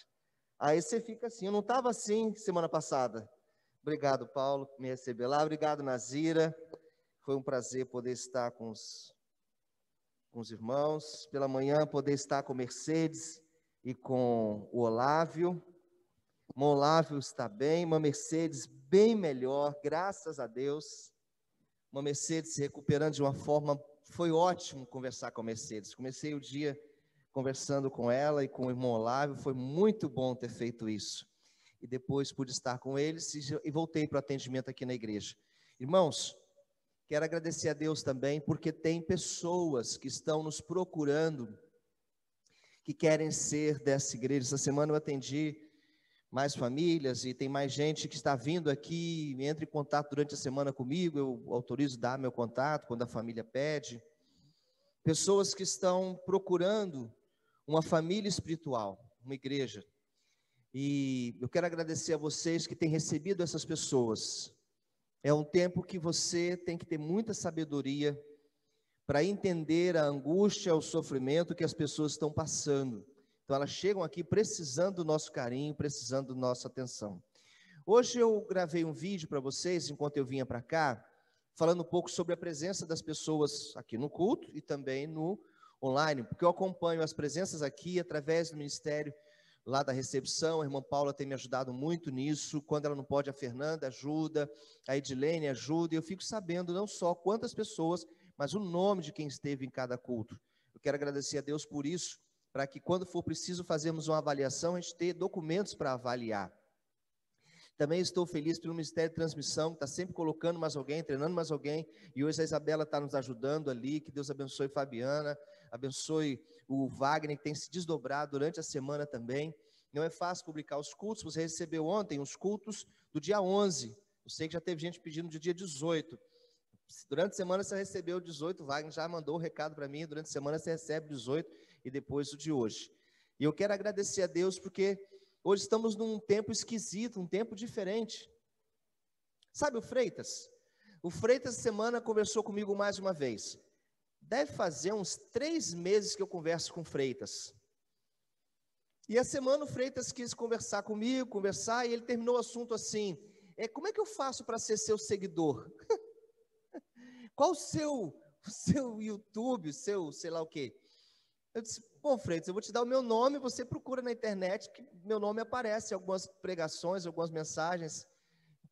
Aí você fica assim, eu não estava assim semana passada. Obrigado, Paulo, por me receber lá. Obrigado, Nazira. Foi um prazer poder estar com os irmãos. Pela manhã, poder estar com Mercedes e com o Olávio. O Olávio está bem, uma Mercedes bem melhor, graças a Deus. Uma Mercedes se recuperando de uma forma... Foi ótimo conversar com a Mercedes. Comecei o dia conversando com ela e com o irmão Olávio. Foi muito bom ter feito isso. E depois pude estar com eles e voltei para o atendimento aqui na igreja. Irmãos, quero agradecer a Deus também, porque tem pessoas que estão nos procurando, que querem ser dessa igreja. Essa semana eu atendi mais famílias e tem mais gente que está vindo aqui, entra em contato durante a semana comigo, eu autorizo dar meu contato quando a família pede. Pessoas que estão procurando uma família espiritual, uma igreja. E eu quero agradecer a vocês que têm recebido essas pessoas. É um tempo que você tem que ter muita sabedoria para entender a angústia, o sofrimento que as pessoas estão passando. Então elas chegam aqui precisando do nosso carinho, precisando da nossa atenção. Hoje eu gravei um vídeo para vocês, enquanto eu vinha para cá, falando um pouco sobre a presença das pessoas aqui no culto e também no online, porque eu acompanho as presenças aqui através do ministério lá da recepção. A irmã Paula tem me ajudado muito nisso. Quando ela não pode, a Fernanda ajuda, a Edilene ajuda, e eu fico sabendo não só quantas pessoas, mas o nome de quem esteve em cada culto. Eu quero agradecer a Deus por isso, para que quando for preciso fazermos uma avaliação, a gente ter documentos para avaliar. Também estou feliz pelo Ministério de Transmissão, que está sempre colocando mais alguém, treinando mais alguém, e hoje a Isabela está nos ajudando ali. Que Deus abençoe Fabiana, abençoe o Wagner, que tem se desdobrado durante a semana também. Não é fácil publicar os cultos. Você recebeu ontem os cultos do dia 11, eu sei que já teve gente pedindo de dia 18, durante a semana você recebeu o 18, o Wagner já mandou o recado para mim, durante a semana você recebe o 18 e depois o de hoje. E eu quero agradecer a Deus porque hoje estamos num tempo esquisito, um tempo diferente. Sabe o Freitas? O Freitas essa semana conversou comigo mais uma vez. deve fazer uns 3 meses que eu converso com o Freitas. E a semana o Freitas quis conversar comigo, e ele terminou o assunto assim, como é que eu faço para ser seu seguidor? Qual o seu YouTube, seu sei lá o quê? Eu disse, bom, Freitas, eu vou te dar o meu nome, você procura na internet, que meu nome aparece em algumas pregações, algumas mensagens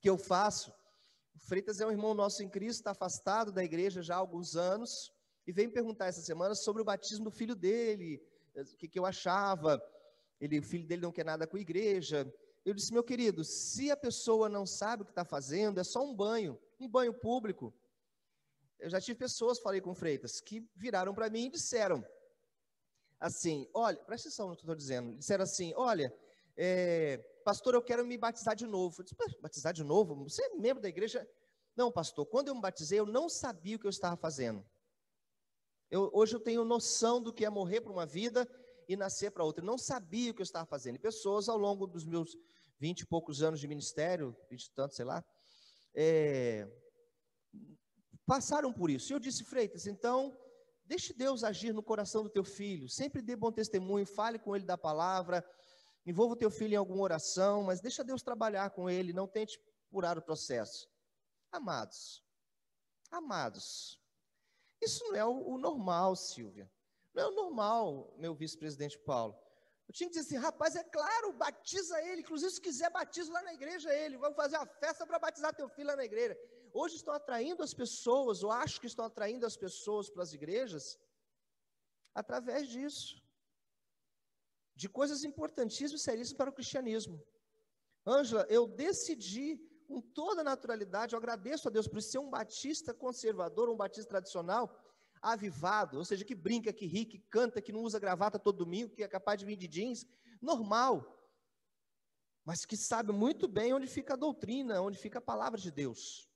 que eu faço. O Freitas é um irmão nosso em Cristo, está afastado da igreja já há alguns anos, e veio me perguntar essa semana sobre o batismo do filho dele, o que eu achava, o filho dele não quer nada com a igreja. Eu disse, meu querido, se a pessoa não sabe o que está fazendo, é só um banho público. Eu já tive pessoas, falei com o Freitas, que viraram para mim e disseram assim, olha, presta atenção no que eu estou dizendo, disseram assim, olha, pastor, eu quero me batizar de novo. Eu disse, batizar de novo? Você é membro da igreja? Não, pastor, quando eu me batizei, eu não sabia o que eu estava fazendo. Hoje eu tenho noção do que é morrer para uma vida e nascer para outra. Eu não sabia o que eu estava fazendo. E pessoas, ao longo dos meus 20 e poucos anos de ministério, 20 e tanto, sei lá, passaram por isso. E eu disse, Freitas, então, deixe Deus agir no coração do teu filho. Sempre dê bom testemunho, fale com ele da palavra, envolva o teu filho em alguma oração, mas deixa Deus trabalhar com ele, não tente furar o processo. Amados, isso não é o normal, Silvia. Não é o normal, meu vice-presidente Paulo. Eu tinha que dizer assim, rapaz, é claro, batiza ele, inclusive se quiser batiza lá na igreja ele, vamos fazer uma festa para batizar teu filho lá na igreja. Hoje estão atraindo as pessoas, ou acho que estão atraindo as pessoas para as igrejas, através disso. De coisas importantíssimas e seríssimas para o cristianismo. Ângela, eu decidi com toda a naturalidade, eu agradeço a Deus por ser um batista conservador, um batista tradicional, avivado, ou seja, que brinca, que ri, que canta, que não usa gravata todo domingo, que é capaz de vir de jeans, normal, mas que sabe muito bem onde fica a doutrina, onde fica a palavra de Deus.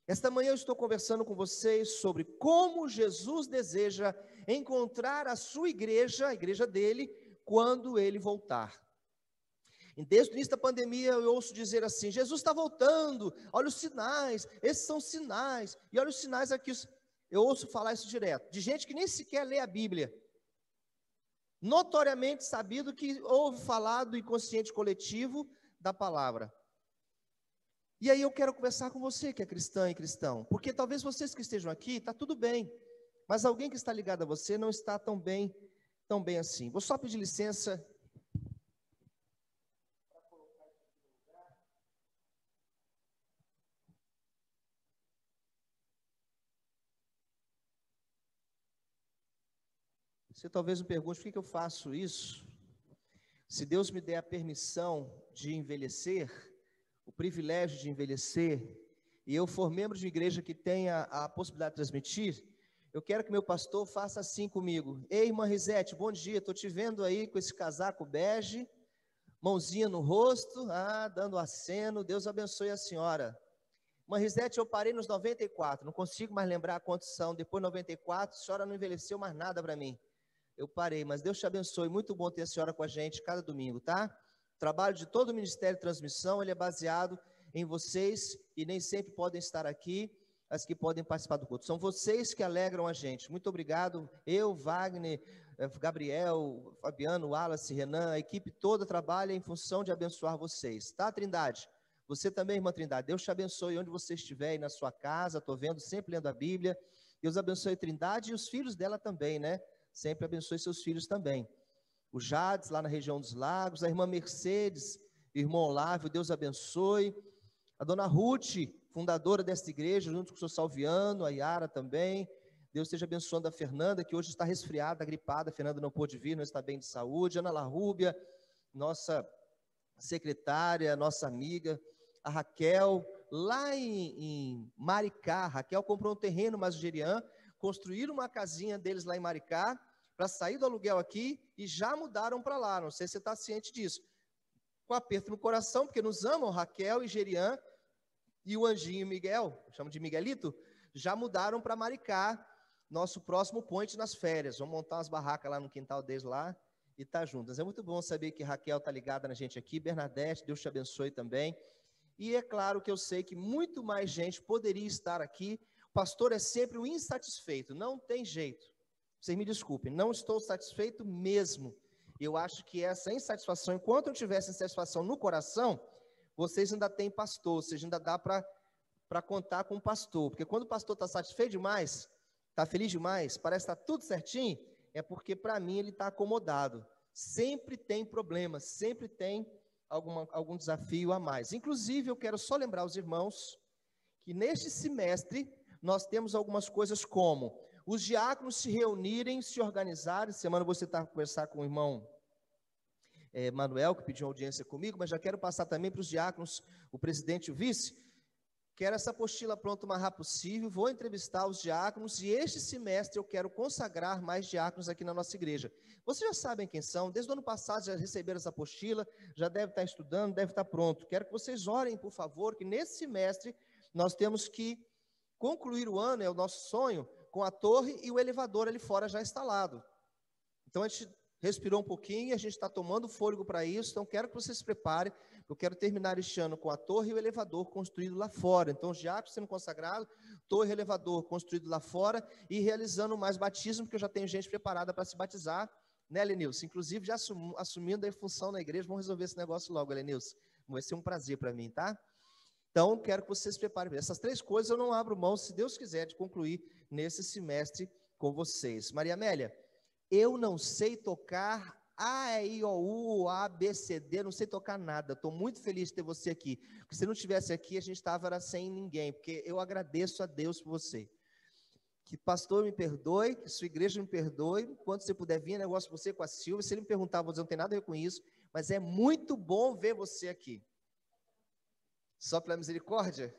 Esta manhã eu estou conversando com vocês sobre como Jesus deseja encontrar a sua igreja, a igreja dele, quando ele voltar. E desde o início da pandemia eu ouço dizer assim, Jesus está voltando, olha os sinais, esses são sinais, e olha os sinais aqui, eu ouço falar isso direto, de gente que nem sequer lê a Bíblia, notoriamente sabido que ouve falar do inconsciente coletivo da palavra. E aí eu quero conversar com você que é cristã e cristão, porque talvez vocês que estejam aqui, está tudo bem, mas alguém que está ligado a você não está tão bem assim. Vou só pedir licença. Você talvez me pergunte por que eu faço isso. Se Deus me der a permissão de envelhecer, o privilégio de envelhecer, e eu for membro de igreja que tenha a possibilidade de transmitir, eu quero que meu pastor faça assim comigo. Ei, irmã Risete, bom dia, estou te vendo aí com esse casaco bege, mãozinha no rosto, dando aceno, Deus abençoe a senhora. Irmã Risete, eu parei nos 94, não consigo mais lembrar quantos são, depois de 94, a senhora não envelheceu mais nada para mim. Eu parei, mas Deus te abençoe, muito bom ter a senhora com a gente cada domingo, tá? O trabalho de todo o Ministério de Transmissão, ele é baseado em vocês, e nem sempre podem estar aqui, as que podem participar do culto. São vocês que alegram a gente. Muito obrigado, eu, Wagner, Gabriel, Fabiano, Wallace, Renan, a equipe toda trabalha em função de abençoar vocês, tá, Trindade? Você também, irmã Trindade, Deus te abençoe onde você estiver aí na sua casa, estou vendo, sempre lendo a Bíblia. Deus abençoe a Trindade e os filhos dela também, né? Sempre abençoe seus filhos também. O Jades, lá na região dos Lagos, a irmã Mercedes, o irmão Olávio, Deus abençoe. A dona Ruth, fundadora desta igreja, junto com o seu Salviano, a Yara também. Deus esteja abençoando a Fernanda, que hoje está resfriada, gripada. A Fernanda não pôde vir, não está bem de saúde. Ana Larrúbia, nossa secretária, nossa amiga. A Raquel, lá em Maricá. A Raquel comprou um terreno masugerian, construíram uma casinha deles lá em Maricá, para sair do aluguel aqui, e já mudaram para lá, não sei se você está ciente disso, com aperto no coração, porque nos amam, Raquel e Gerian, e o Anjinho Miguel, chamo de Miguelito, já mudaram para Maricá, nosso próximo point nas férias, vamos montar umas barracas lá no quintal deles lá, e tá juntas. É muito bom saber que Raquel está ligada na gente aqui, Bernadette, Deus te abençoe também, e é claro que eu sei que muito mais gente poderia estar aqui, pastor é sempre o insatisfeito, não tem jeito. Vocês me desculpem, não estou satisfeito mesmo. Eu acho que essa insatisfação, enquanto eu tiver essa insatisfação no coração, vocês ainda têm pastor, ou seja, ainda dá para contar com o pastor. Porque quando o pastor está satisfeito demais, está feliz demais, parece que está tudo certinho, é porque para mim ele está acomodado. Sempre tem problema, sempre tem algum desafio a mais. Inclusive, eu quero só lembrar os irmãos que neste semestre nós temos algumas coisas como os diáconos se reunirem, se organizarem. Semana você está conversar com o irmão Manuel, que pediu audiência comigo, mas já quero passar também para os diáconos, o presidente e o vice. Quero essa apostila pronta o mais rápido possível, vou entrevistar os diáconos e este semestre eu quero consagrar mais diáconos aqui na nossa igreja. Vocês já sabem quem são, desde o ano passado já receberam essa apostila, já deve estar estudando, deve estar pronto. Quero que vocês orem, por favor, que nesse semestre nós temos que concluir o ano, é o nosso sonho, com a torre e o elevador ali fora já instalado. Então a gente respirou um pouquinho, a gente está tomando fôlego para isso, então quero que vocês se preparem, eu quero terminar este ano com a torre e o elevador construído lá fora. Então os diáconos sendo consagrados, torre e elevador construído lá fora e realizando mais batismo, porque eu já tenho gente preparada para se batizar, né, Lenilson? Inclusive já assumindo a função na igreja, vamos resolver esse negócio logo, Lenilson. Vai ser um prazer para mim, tá? Então, quero que vocês se preparem. Essas 3 coisas eu não abro mão, se Deus quiser, de concluir nesse semestre com vocês. Maria Amélia, eu não sei tocar A, I, O, U, A, B, C, D, não sei tocar nada. Estou muito feliz de ter você aqui. Porque se não estivesse aqui, a gente estava sem ninguém. Porque eu agradeço a Deus por você. Que pastor me perdoe, que sua igreja me perdoe. Quando você puder vir, negócio com você, com a Silvia. Se ele me perguntar, vou dizer, não tem nada a ver com isso. Mas é muito bom ver você aqui. Só pela misericórdia?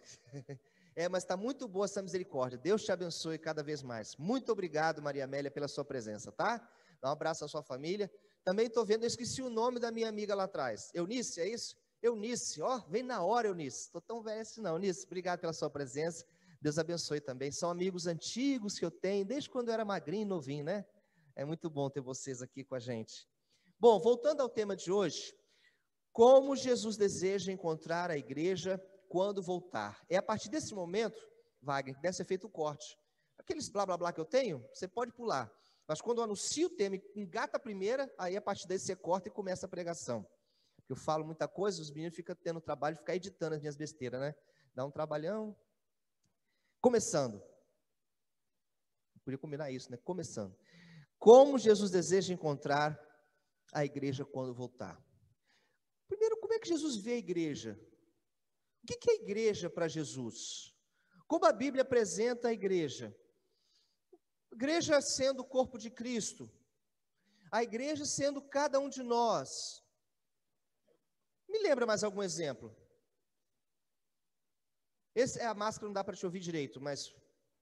Mas está muito boa essa misericórdia. Deus te abençoe cada vez mais. Muito obrigado, Maria Amélia, pela sua presença, tá? Dá um abraço à sua família. Também estou vendo, eu esqueci o nome da minha amiga lá atrás. Eunice, é isso? Eunice, ó, vem na hora, Eunice. Estou tão velha assim não. Eunice, obrigado pela sua presença. Deus abençoe também. São amigos antigos que eu tenho, desde quando eu era magrinho e novinho, né? É muito bom ter vocês aqui com a gente. Bom, voltando ao tema de hoje, como Jesus deseja encontrar a igreja quando voltar. É a partir desse momento, Wagner, que deve ser feito o corte. Aqueles blá blá blá que eu tenho, você pode pular. Mas quando eu anuncio o tema, engata a primeira, aí a partir daí você corta e começa a pregação. Eu falo muita coisa, os meninos ficam tendo trabalho de ficar editando as minhas besteiras, né? Dá um trabalhão. Começando. Eu podia combinar isso, né? Começando. Como Jesus deseja encontrar a igreja quando voltar. Primeiro, como é que Jesus vê a igreja? O que é a igreja para Jesus? Como a Bíblia apresenta a igreja? A igreja sendo o corpo de Cristo. A igreja sendo cada um de nós. Me lembra mais algum exemplo? Esse é a máscara, não dá para te ouvir direito, mas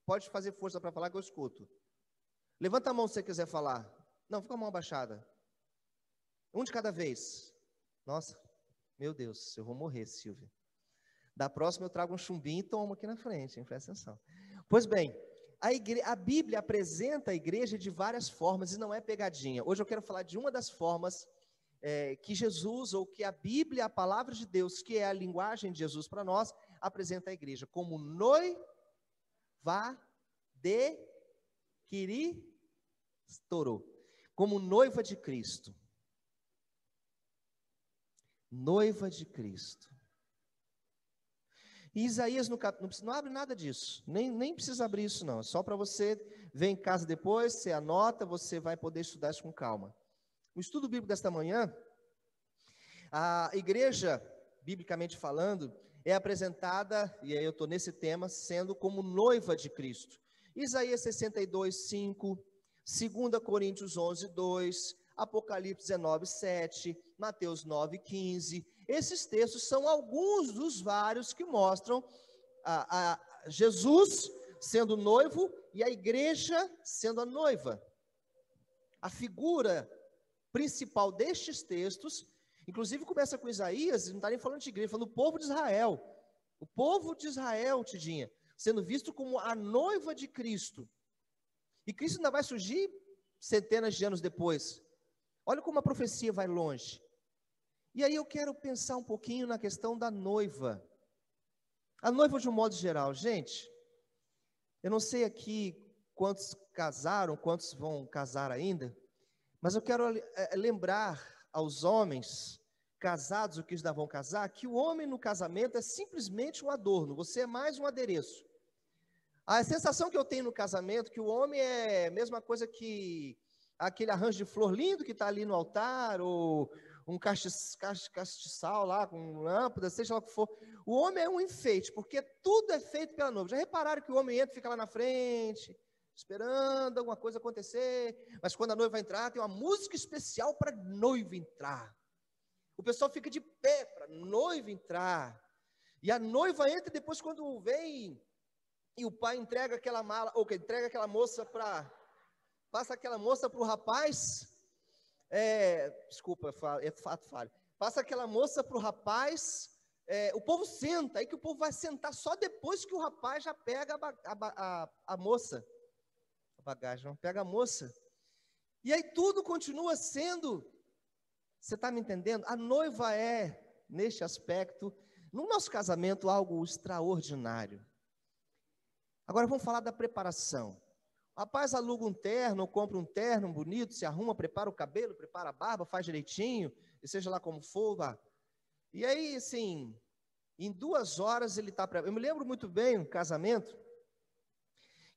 pode fazer força para falar que eu escuto. Levanta a mão se você quiser falar. Não, fica com a mão abaixada. Um de cada vez. Nossa, meu Deus, eu vou morrer, Silvia. Da próxima eu trago um chumbinho e tomo aqui na frente, hein? Presta atenção. Pois bem, a Bíblia apresenta a igreja de várias formas e não é pegadinha. Hoje eu quero falar de uma das formas que Jesus, ou que a Bíblia, a palavra de Deus, que é a linguagem de Jesus para nós, apresenta a igreja como noiva de Cristo, como noiva de Cristo. Noiva de Cristo. E Isaías não abre nada disso, nem precisa abrir isso não, é só para você ver em casa depois, você anota, você vai poder estudar isso com calma. O estudo bíblico desta manhã, a igreja, biblicamente falando, é apresentada, e aí eu estou nesse tema, sendo como noiva de Cristo. Isaías 62, 5, 2 Coríntios 11, 2, Apocalipse 19, 7, Mateus 9, 15. Esses textos são alguns dos vários que mostram a Jesus sendo noivo e a igreja sendo a noiva. A figura principal destes textos, inclusive começa com Isaías, não está nem falando de igreja, falando do povo de Israel. O povo de Israel, Tidinha, sendo visto como a noiva de Cristo. E Cristo ainda vai surgir centenas de anos depois. Olha como a profecia vai longe. E aí eu quero pensar um pouquinho na questão da noiva. A noiva de um modo geral, gente, Eu não sei aqui quantos casaram, quantos vão casar ainda, mas eu quero lembrar aos homens casados, ou que ainda vão casar, que o homem no casamento é simplesmente um adorno, você é mais um adereço. A sensação que eu tenho no casamento, que o homem é a mesma coisa que aquele arranjo de flor lindo que está ali no altar, ou um castiçal lá, com lâmpada, seja lá o que for. O homem é um enfeite, porque tudo é feito pela noiva. Já repararam que o homem entra e fica lá na frente, esperando alguma coisa acontecer, mas quando a noiva entrar, tem uma música especial para a noiva entrar. O pessoal fica de pé para a noiva entrar, e a noiva entra, e depois quando vem, e o pai entrega aquela mala, ou que entrega aquela moça passa aquela moça para o rapaz, desculpa, é fato falho, passa aquela moça para o rapaz, o povo senta, aí que o povo vai sentar só depois que o rapaz já pega a moça, a bagagem, não pega a moça, e aí tudo continua sendo, você está me entendendo? A noiva é, neste aspecto, no nosso casamento, algo extraordinário. Agora vamos falar da preparação. O rapaz aluga um terno, compra um terno bonito, se arruma, prepara o cabelo, prepara a barba, faz direitinho, e seja lá como for, vá. E aí, assim, em 2 horas ele está preparado. Eu me lembro muito bem um casamento,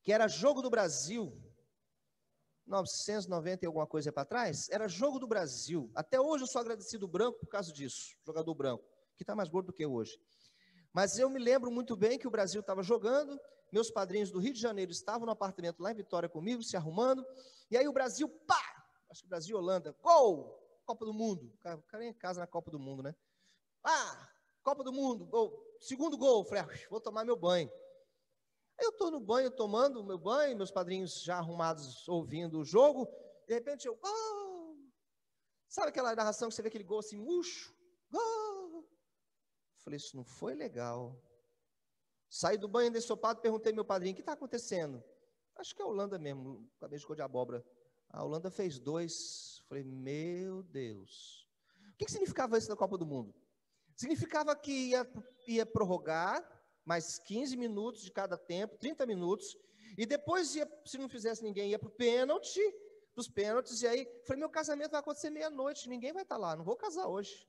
que era Jogo do Brasil, 990 e alguma coisa para trás, era Jogo do Brasil. Até hoje eu sou agradecido branco por causa disso, jogador branco, que está mais gordo do que hoje. Mas eu me lembro muito bem que o Brasil estava jogando, meus padrinhos do Rio de Janeiro estavam no apartamento lá em Vitória comigo, se arrumando, e aí o Brasil, pá! Acho que o Brasil e Holanda, gol! Copa do Mundo, o cara em casa na Copa do Mundo, né? Copa do Mundo, gol. Segundo gol, falei, vou tomar meu banho. Aí eu estou no banho, tomando meu banho, meus padrinhos já arrumados, ouvindo o jogo, de repente eu, gol! Sabe aquela narração que você vê aquele gol assim, murcho? Gol! Falei, isso não foi legal. Saí do banho ensopado, perguntei ao meu padrinho, o que está acontecendo? Acho que é a Holanda mesmo, acabei de cor de abóbora. A Holanda fez 2. Falei, meu Deus. O que significava isso na Copa do Mundo? Significava que ia prorrogar mais 15 minutos de cada tempo, 30 minutos, e depois, se não fizesse ninguém, ia para os pênaltis, e aí, falei, meu casamento vai acontecer meia-noite, ninguém vai estar lá, não vou casar hoje.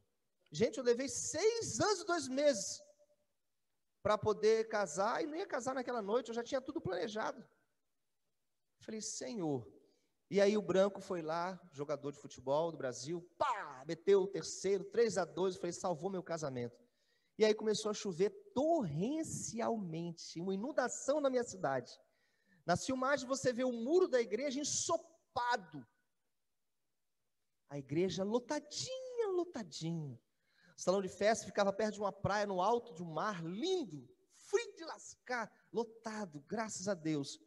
Gente, eu levei 6 anos e 2 meses para poder casar, e não ia casar naquela noite, eu já tinha tudo planejado. Falei, Senhor. E aí o branco foi lá, jogador de futebol do Brasil, pá, meteu o terceiro, 3-2, falei, salvou meu casamento. E aí começou a chover torrencialmente, uma inundação na minha cidade. Nas filmagens você vê o muro da igreja ensopado. A igreja lotadinha. O salão de festa ficava perto de uma praia, no alto de um mar, lindo, frio de lascar, lotado, graças a Deus.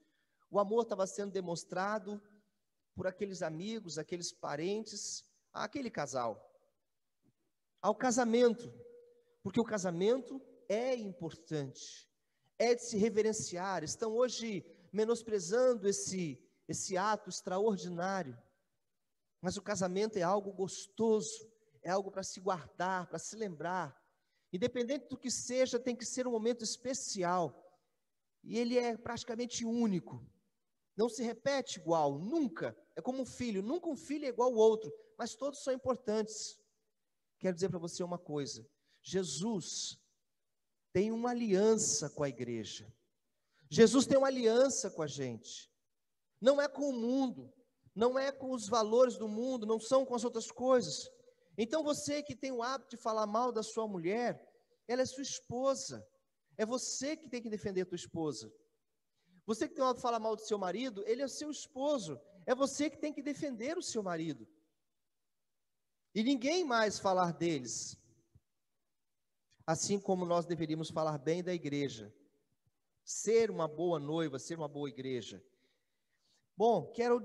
O amor estava sendo demonstrado por aqueles amigos, aqueles parentes, aquele casal. Ao casamento, porque o casamento é importante, é de se reverenciar. Estão hoje menosprezando esse ato extraordinário, mas o casamento é algo gostoso, é algo para se guardar, para se lembrar. Independente do que seja, tem que ser um momento especial. E ele é praticamente único. Não se repete igual, nunca. É como um filho, nunca um filho é igual ao outro, mas todos são importantes. Quero dizer para você uma coisa. Jesus tem uma aliança com a igreja. Jesus tem uma aliança com a gente. Não é com o mundo, não é com os valores do mundo, não são com as outras coisas. Então você que tem o hábito de falar mal da sua mulher, ela é sua esposa. É você que tem que defender a tua esposa. Você que tem o hábito de falar mal do seu marido, ele é seu esposo. É você que tem que defender o seu marido. E ninguém mais falar deles. Assim como nós deveríamos falar bem da igreja. Ser uma boa noiva, ser uma boa igreja. Bom, quero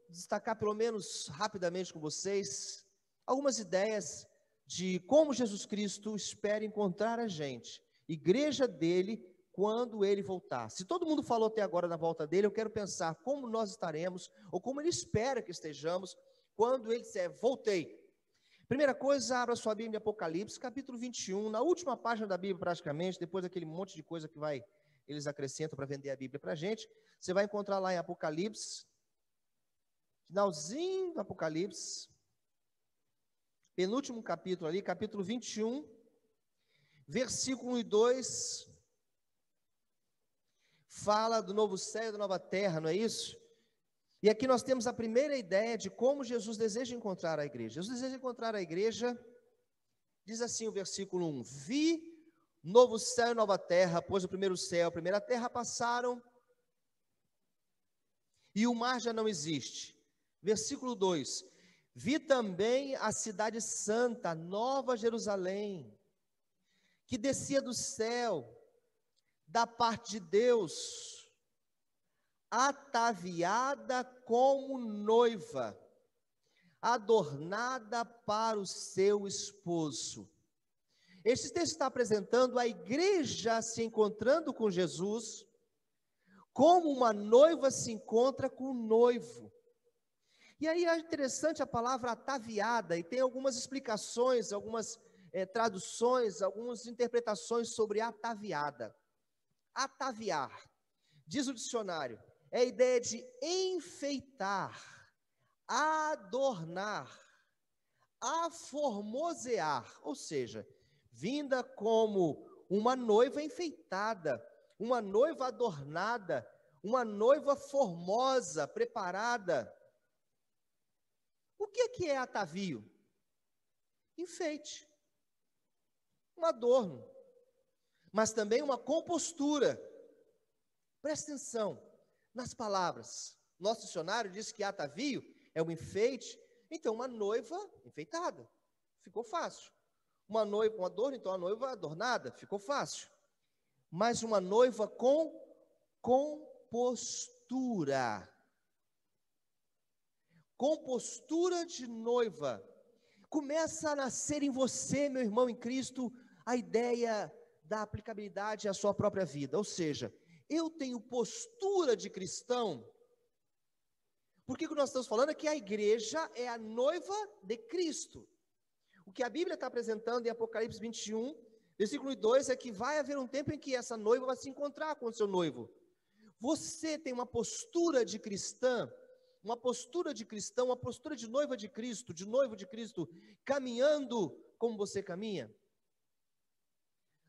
destacar pelo menos rapidamente com vocês algumas ideias de como Jesus Cristo espera encontrar a gente, igreja dele, quando ele voltar. Se todo mundo falou até agora na volta dele, eu quero pensar como nós estaremos, ou como ele espera que estejamos, quando ele disser, voltei. Primeira coisa, abra sua Bíblia em Apocalipse, capítulo 21, na última página da Bíblia praticamente, depois daquele monte de coisa que vai eles acrescentam para vender a Bíblia para a gente. Você vai encontrar lá em Apocalipse, finalzinho do Apocalipse, penúltimo capítulo ali, capítulo 21, versículo 1 e 2, fala do novo céu e da nova terra, não é isso? E aqui nós temos a primeira ideia de como Jesus deseja encontrar a igreja. Jesus deseja encontrar a igreja, diz assim o versículo 1, vi novo céu e nova terra, pois o primeiro céu, a primeira terra passaram, e o mar já não existe. Versículo 2, vi também a cidade santa, Nova Jerusalém, que descia do céu, da parte de Deus, ataviada como noiva, adornada para o seu esposo. Este texto está apresentando a igreja se encontrando com Jesus, como uma noiva se encontra com o noivo. E aí é interessante a palavra ataviada, e tem algumas explicações, algumas traduções, algumas interpretações sobre ataviada. Ataviar, diz o dicionário, é a ideia de enfeitar, adornar, aformosear, ou seja, vinda como uma noiva enfeitada, uma noiva adornada, uma noiva formosa, preparada. O que é atavio? Enfeite, um adorno, mas também uma compostura. Presta atenção nas palavras. Nosso dicionário diz que atavio é um enfeite, então uma noiva enfeitada, ficou fácil. Uma noiva, um adorno, então a noiva adornada, ficou fácil. Mas uma noiva com compostura. Compostura de noiva. Começa a nascer em você, meu irmão em Cristo, a ideia da aplicabilidade à sua própria vida. Ou seja, eu tenho postura de cristão. Porque o que nós estamos falando é que a igreja é a noiva de Cristo. O que a Bíblia está apresentando em Apocalipse 21, versículo 2, é que vai haver um tempo em que essa noiva vai se encontrar com o seu noivo. Você tem uma postura de cristã, uma postura de cristão, uma postura de noiva de Cristo, de noivo de Cristo, caminhando como você caminha?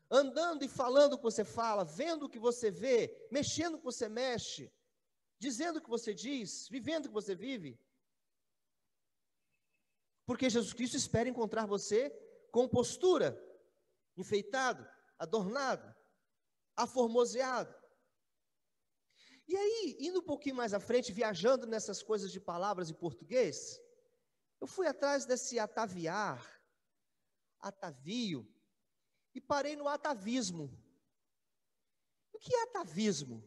Andando e falando o que você fala, vendo o que você vê, mexendo o que você mexe, dizendo o que você diz, vivendo o que você vive? Porque Jesus Cristo espera encontrar você com postura, enfeitado, adornado, aformoseado. E aí, indo um pouquinho mais à frente, viajando nessas coisas de palavras em português, eu fui atrás desse ataviar, atavio, e parei no atavismo. O que é atavismo?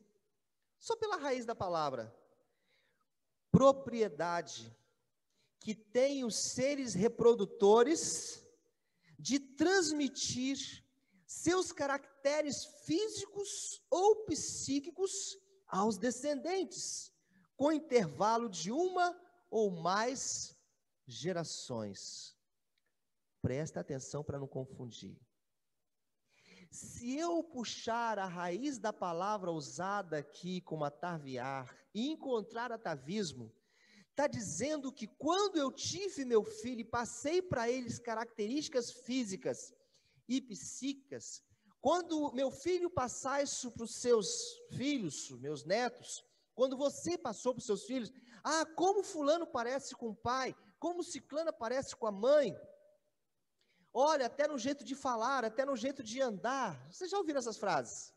Só pela raiz da palavra. Propriedade que tem os seres reprodutores de transmitir seus caracteres físicos ou psíquicos aos descendentes, com intervalo de uma ou mais gerações. Presta atenção para não confundir. Se eu puxar a raiz da palavra usada aqui como ataviar e encontrar atavismo, está dizendo que quando eu tive meu filho e passei para eles características físicas e psíquicas, quando meu filho passar isso para os seus filhos, meus netos, quando você passou para os seus filhos, como fulano parece com o pai, como ciclana parece com a mãe, olha, até no jeito de falar, até no jeito de andar. Vocês já ouviram essas frases?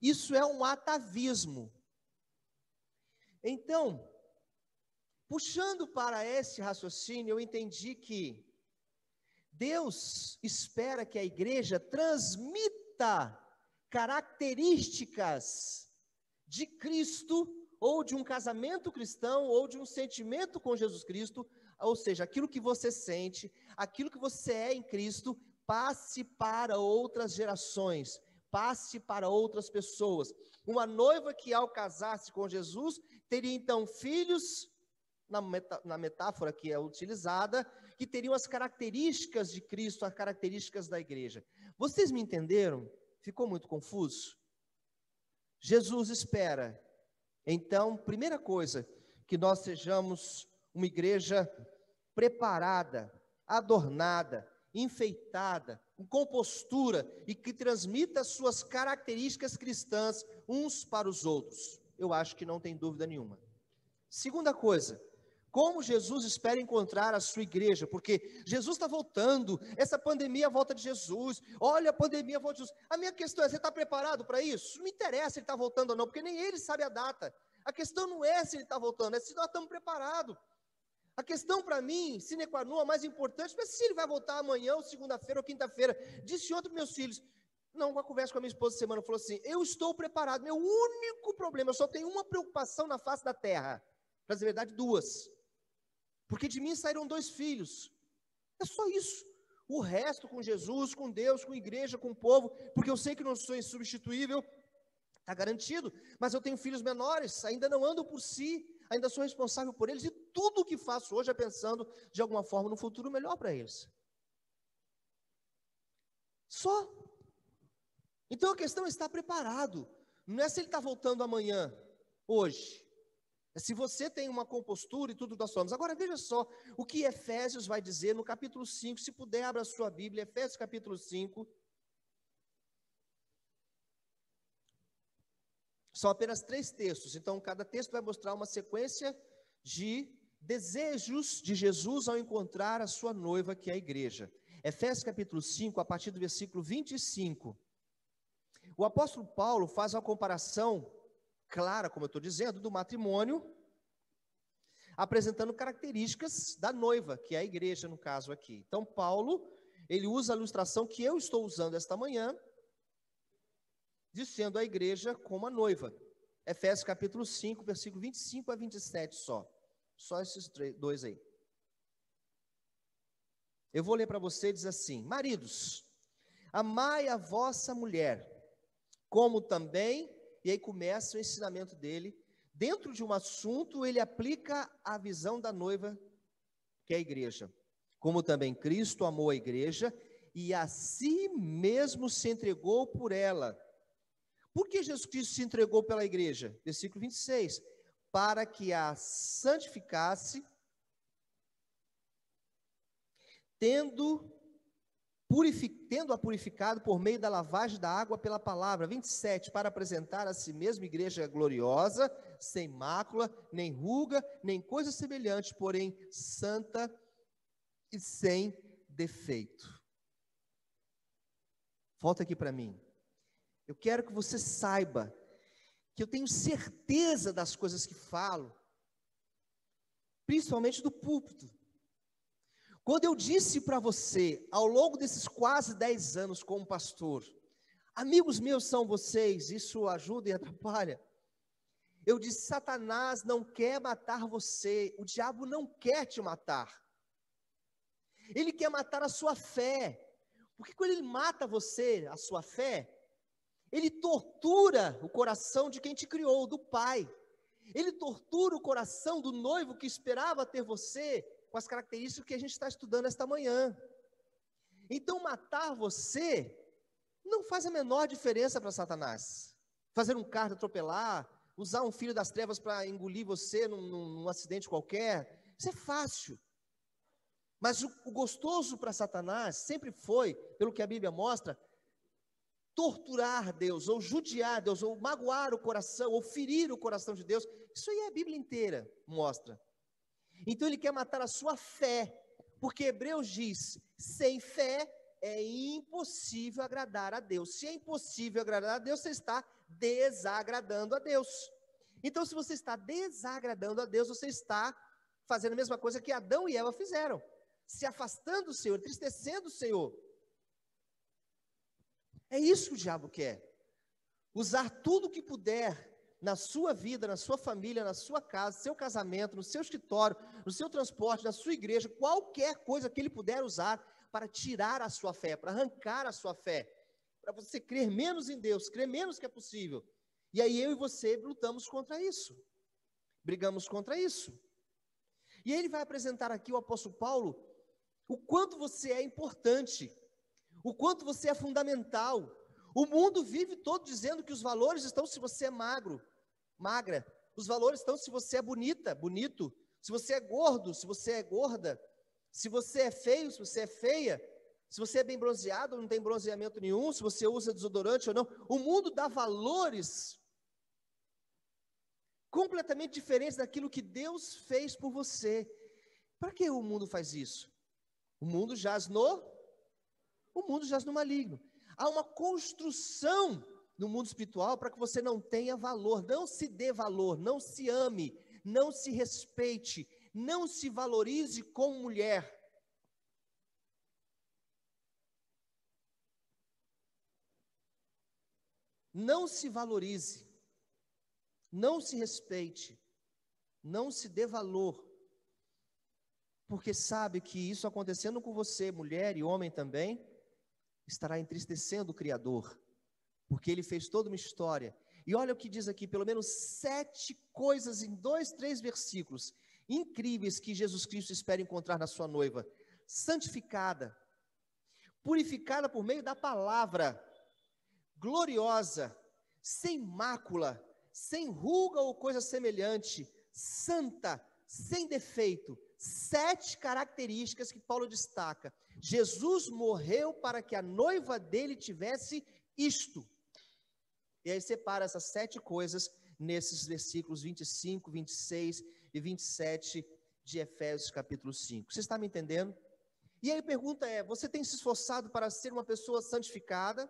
Isso é um atavismo. Então, puxando para esse raciocínio, eu entendi que Deus espera que a igreja transmita características de Cristo, ou de um casamento cristão, ou de um sentimento com Jesus Cristo, ou seja, aquilo que você sente, aquilo que você é em Cristo, passe para outras gerações, passe para outras pessoas. Uma noiva que ao casar-se com Jesus, teria então filhos, na metáfora que é utilizada, que teriam as características de Cristo, as características da igreja. Vocês me entenderam? Ficou muito confuso? Jesus espera, então, primeira coisa, que nós sejamos uma igreja preparada, adornada, enfeitada, com compostura e que transmita suas características cristãs uns para os outros. Eu acho que não tem dúvida nenhuma. Segunda coisa, como Jesus espera encontrar a sua igreja, porque Jesus está voltando, essa pandemia volta de Jesus, olha a pandemia volta de Jesus. A minha questão é, você está preparado para isso? Não interessa se ele está voltando ou não, porque nem ele sabe a data. A questão não é se ele está voltando, é se nós estamos preparados. A questão para mim, sine qua non, a mais importante, não é se ele vai voltar amanhã, ou segunda-feira, ou quinta-feira. Disse ontem para meus filhos, não, uma conversa com a minha esposa semana, falou assim, eu estou preparado, meu único problema, eu só tenho uma preocupação na face da terra, para dizer a verdade, duas, porque de mim saíram 2 filhos, é só isso, o resto com Jesus, com Deus, com igreja, com o povo, porque eu sei que não sou insubstituível, está garantido, mas eu tenho filhos menores, ainda não andam por si, ainda sou responsável por eles, e tudo o que faço hoje é pensando, de alguma forma, no futuro melhor para eles. Só. Então a questão é estar preparado, não é se ele está voltando amanhã, hoje, é se você tem uma compostura e tudo nós falamos. Agora veja só, o que Efésios vai dizer no capítulo 5, se puder abra a sua Bíblia, Efésios capítulo 5, são apenas 3 textos, então cada texto vai mostrar uma sequência de desejos de Jesus ao encontrar a sua noiva, que é a igreja. Efésios capítulo 5, a partir do versículo 25. O apóstolo Paulo faz uma comparação clara, como eu estou dizendo, do matrimônio, apresentando características da noiva, que é a igreja no caso aqui. Então Paulo, ele usa a ilustração que eu estou usando esta manhã, dizendo a igreja como a noiva. Efésios capítulo 5, versículo 25 a 27 só esses 2 aí. Eu vou ler para você, diz assim, maridos, amai a vossa mulher, como também, e aí começa o ensinamento dele, dentro de um assunto ele aplica a visão da noiva, que é a igreja, como também Cristo amou a igreja, e a si mesmo se entregou por ela. Por que Jesus Cristo se entregou pela igreja? Versículo 26. Para que a santificasse, tendo-a purificado por meio da lavagem da água pela palavra. 27. Para apresentar a si mesma igreja gloriosa, sem mácula, nem ruga, nem coisa semelhante, porém santa e sem defeito. Volta aqui para mim. Eu quero que você saiba que eu tenho certeza das coisas que falo, principalmente do púlpito. Quando eu disse para você, ao longo desses quase 10 anos como pastor, amigos meus são vocês, isso ajuda e atrapalha. Eu disse, Satanás não quer matar você, o diabo não quer te matar. Ele quer matar a sua fé, porque quando ele mata você, a sua fé, ele tortura o coração de quem te criou, do pai. Ele tortura o coração do noivo que esperava ter você com as características que a gente está estudando esta manhã. Então matar você não faz a menor diferença para Satanás. Fazer um carro atropelar, usar um filho das trevas para engolir você num acidente qualquer, isso é fácil. Mas o gostoso para Satanás sempre foi, pelo que a Bíblia mostra, torturar Deus, ou judiar Deus, ou magoar o coração, ou ferir o coração de Deus. Isso aí a Bíblia inteira mostra. Então ele quer matar a sua fé, porque Hebreus diz, sem fé é impossível agradar a Deus. Se é impossível agradar a Deus, você está desagradando a Deus. Então se você está desagradando a Deus, você está fazendo a mesma coisa que Adão e Eva fizeram, se afastando do Senhor, entristecendo o Senhor. É isso que o diabo quer, usar tudo o que puder na sua vida, na sua família, na sua casa, no seu casamento, no seu escritório, no seu transporte, na sua igreja, qualquer coisa que ele puder usar para tirar a sua fé, para arrancar a sua fé, para você crer menos em Deus, crer menos que é possível. E aí eu e você lutamos contra isso, brigamos contra isso. E ele vai apresentar aqui o apóstolo Paulo, o quanto você é importante, o quanto você é fundamental, O mundo vive todo dizendo que os valores estão se você é magro, magra. Os valores estão se você é bonita, bonito. Se você é gordo, se você é gorda. Se você é feio, se você é feia. Se você é bem bronzeado ou não tem bronzeamento nenhum. Se você usa desodorante ou não. O mundo dá valores completamente diferentes daquilo que Deus fez por você. Para que o mundo faz isso? O mundo jaz no maligno. Há uma construção no mundo espiritual para que você não tenha valor, não se dê valor, não se ame, não se respeite, não se valorize como mulher. Não se valorize, não se respeite, não se dê valor, porque sabe que isso acontecendo com você, mulher e homem também, estará entristecendo o Criador, porque Ele fez toda uma história. E olha o que diz aqui, pelo menos 7 coisas em 2, 3 versículos, incríveis que Jesus Cristo espera encontrar na sua noiva: santificada, purificada por meio da palavra, gloriosa, sem mácula, sem ruga ou coisa semelhante, santa, sem defeito. 7 características que Paulo destaca. Jesus morreu para que a noiva dele tivesse isto. E aí separa essas 7 coisas nesses versículos 25, 26 e 27 de Efésios capítulo 5. Você está me entendendo? E aí a pergunta é: você tem se esforçado para ser uma pessoa santificada?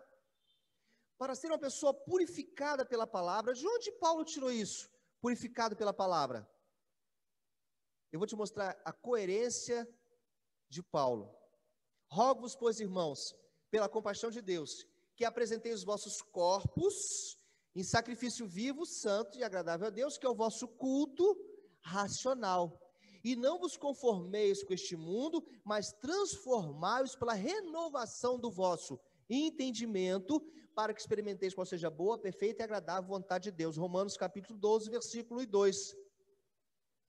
Para ser uma pessoa purificada pela palavra? De onde Paulo tirou isso? Purificado pela palavra. Eu vou te mostrar a coerência de Paulo. Rogo-vos, pois, irmãos, pela compaixão de Deus, que apresentei os vossos corpos em sacrifício vivo, santo e agradável a Deus, que é o vosso culto racional. E não vos conformeis com este mundo, mas transformai-os pela renovação do vosso entendimento, para que experimenteis qual seja a boa, perfeita e agradável vontade de Deus. Romanos capítulo 12, versículo 2.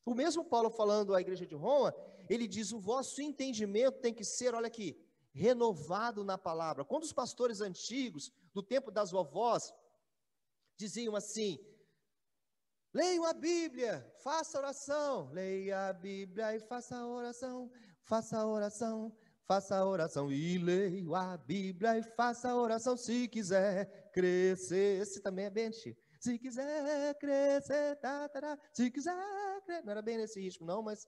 O mesmo Paulo falando à igreja de Roma, ele diz: o vosso entendimento tem que ser, olha aqui, renovado na palavra. Quando os pastores antigos, do tempo das vovós, diziam assim: leiam a Bíblia, faça oração, leia a Bíblia e faça oração, faça oração, faça oração, e leia a Bíblia e faça oração, se quiser crescer. Esse também é bem antigo. Se quiser crescer, se quiser crescer. Não era bem nesse ritmo não, mas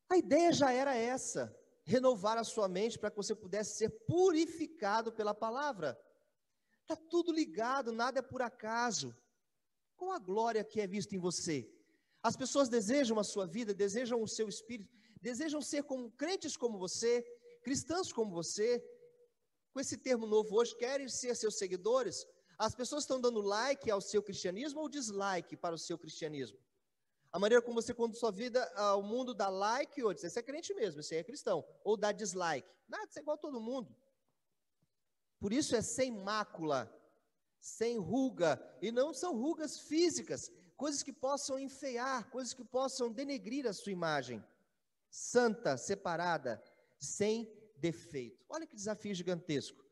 a ideia já era essa: renovar a sua mente para que você pudesse ser purificado pela palavra. Está tudo ligado, nada é por acaso. Qual a glória que é vista em você? As pessoas desejam a sua vida, desejam o seu espírito, desejam ser como crentes como você, cristãos como você. Com esse termo novo hoje, querem ser seus seguidores. As pessoas estão dando like ao seu cristianismo ou dislike para o seu cristianismo? A maneira como você conduz sua vida ao mundo dá like ou diz: esse é crente mesmo, esse aí é cristão. Ou dá dislike. Nada, isso é igual a todo mundo. Por isso é sem mácula, sem ruga. E não são rugas físicas, coisas que possam enfeiar, coisas que possam denegrir a sua imagem. Santa, separada, sem defeito. Olha que desafio gigantesco.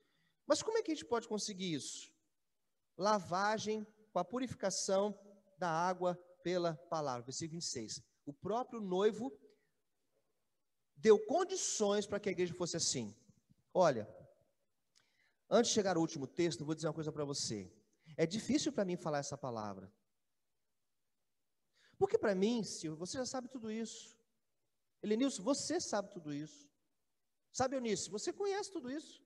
Mas como é que a gente pode conseguir isso? Lavagem com a purificação da água pela palavra. Versículo 26. O próprio noivo deu condições para que a igreja fosse assim. Olha, antes de chegar ao último texto, eu vou dizer uma coisa para você. É difícil para mim falar essa palavra. Porque para mim, Silvio, você já sabe tudo isso. Helenilson, você sabe tudo isso. Sabe, Eunice, você conhece tudo isso.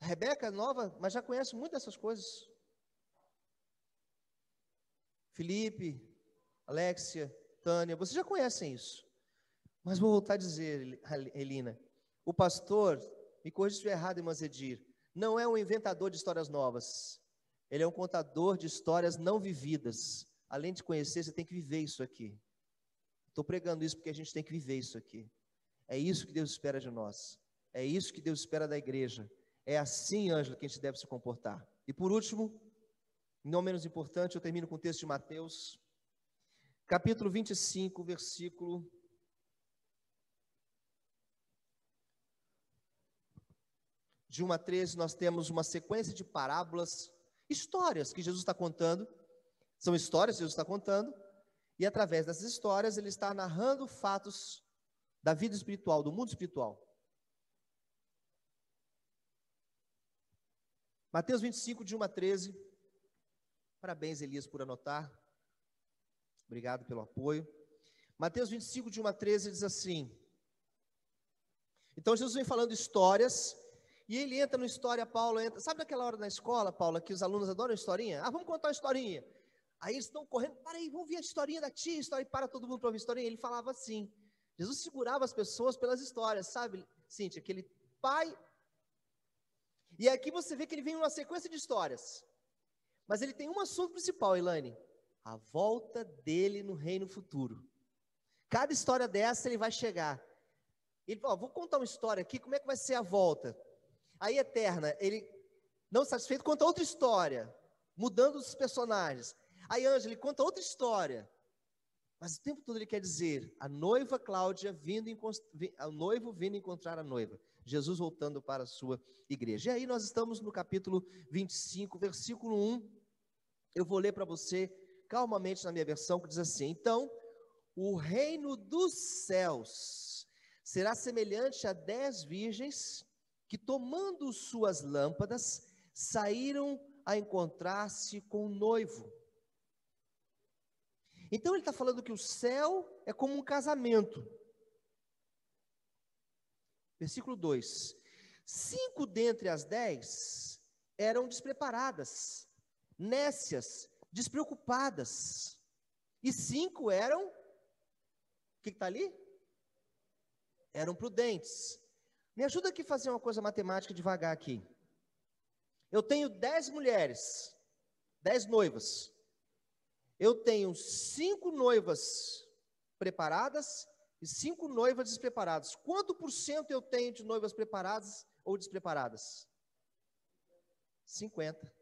A Rebeca é nova, mas já conhece muito dessas coisas. Felipe, Alexia, Tânia, vocês já conhecem isso. Mas vou voltar a dizer, Elina, o pastor, me corrija se estiver errado, irmã Zedir, não é um inventador de histórias novas. Ele é um contador de histórias não vividas. Além de conhecer, você tem que viver isso aqui. Estou pregando isso porque a gente tem que viver isso aqui. É isso que Deus espera de nós. É isso que Deus espera da igreja. É assim, Ângela, que a gente deve se comportar. E por último, não menos importante, eu termino com o texto de Mateus, capítulo 25, versículo de 1 a 13, nós temos uma sequência de parábolas, histórias que Jesus está contando. São histórias que Jesus está contando. E através dessas histórias, ele está narrando fatos da vida espiritual, do mundo espiritual. Mateus 25, de 1 a 13. Parabéns, Elias, por anotar. Obrigado pelo apoio. Mateus 25, de 1 a 13, diz assim. Então, Jesus vem falando histórias, e ele entra no história, Paulo entra. Sabe naquela hora na escola, Paula, que os alunos adoram historinha? Vamos contar uma historinha. Aí eles estão correndo, para aí, vamos ver a historinha da tia, história, para todo mundo para ouvir a historinha. Ele falava assim. Jesus segurava as pessoas pelas histórias, sabe, Cíntia? Aquele pai. E aqui você vê que ele vem numa sequência de histórias. Mas ele tem um assunto principal, Elaine. A volta dele no reino futuro. Cada história dessa ele vai chegar. Ele fala, vou contar uma história aqui, como é que vai ser a volta? Aí Eterna, ele não satisfeito, conta outra história, mudando os personagens. Aí Ângela, ele conta outra história. Mas o tempo todo ele quer dizer, a noiva Cláudia o noivo vindo encontrar a noiva. Jesus voltando para a sua igreja. E aí nós estamos no capítulo 25, versículo 1. Eu vou ler para você calmamente na minha versão, que diz assim: então, o reino dos céus será semelhante a 10 virgens que, tomando suas lâmpadas, saíram a encontrar-se com o noivo. Então ele está falando que o céu é como um casamento. Versículo 2: 5 dentre as 10 eram despreparadas, nécias, despreocupadas, e 5 eram, o que está ali? Eram prudentes. Me ajuda aqui a fazer uma coisa matemática devagar aqui. Eu tenho 10 mulheres, 10 noivas. Eu tenho 5 noivas preparadas e 5 noivas despreparadas. Quanto por cento eu tenho de noivas preparadas ou despreparadas? 50.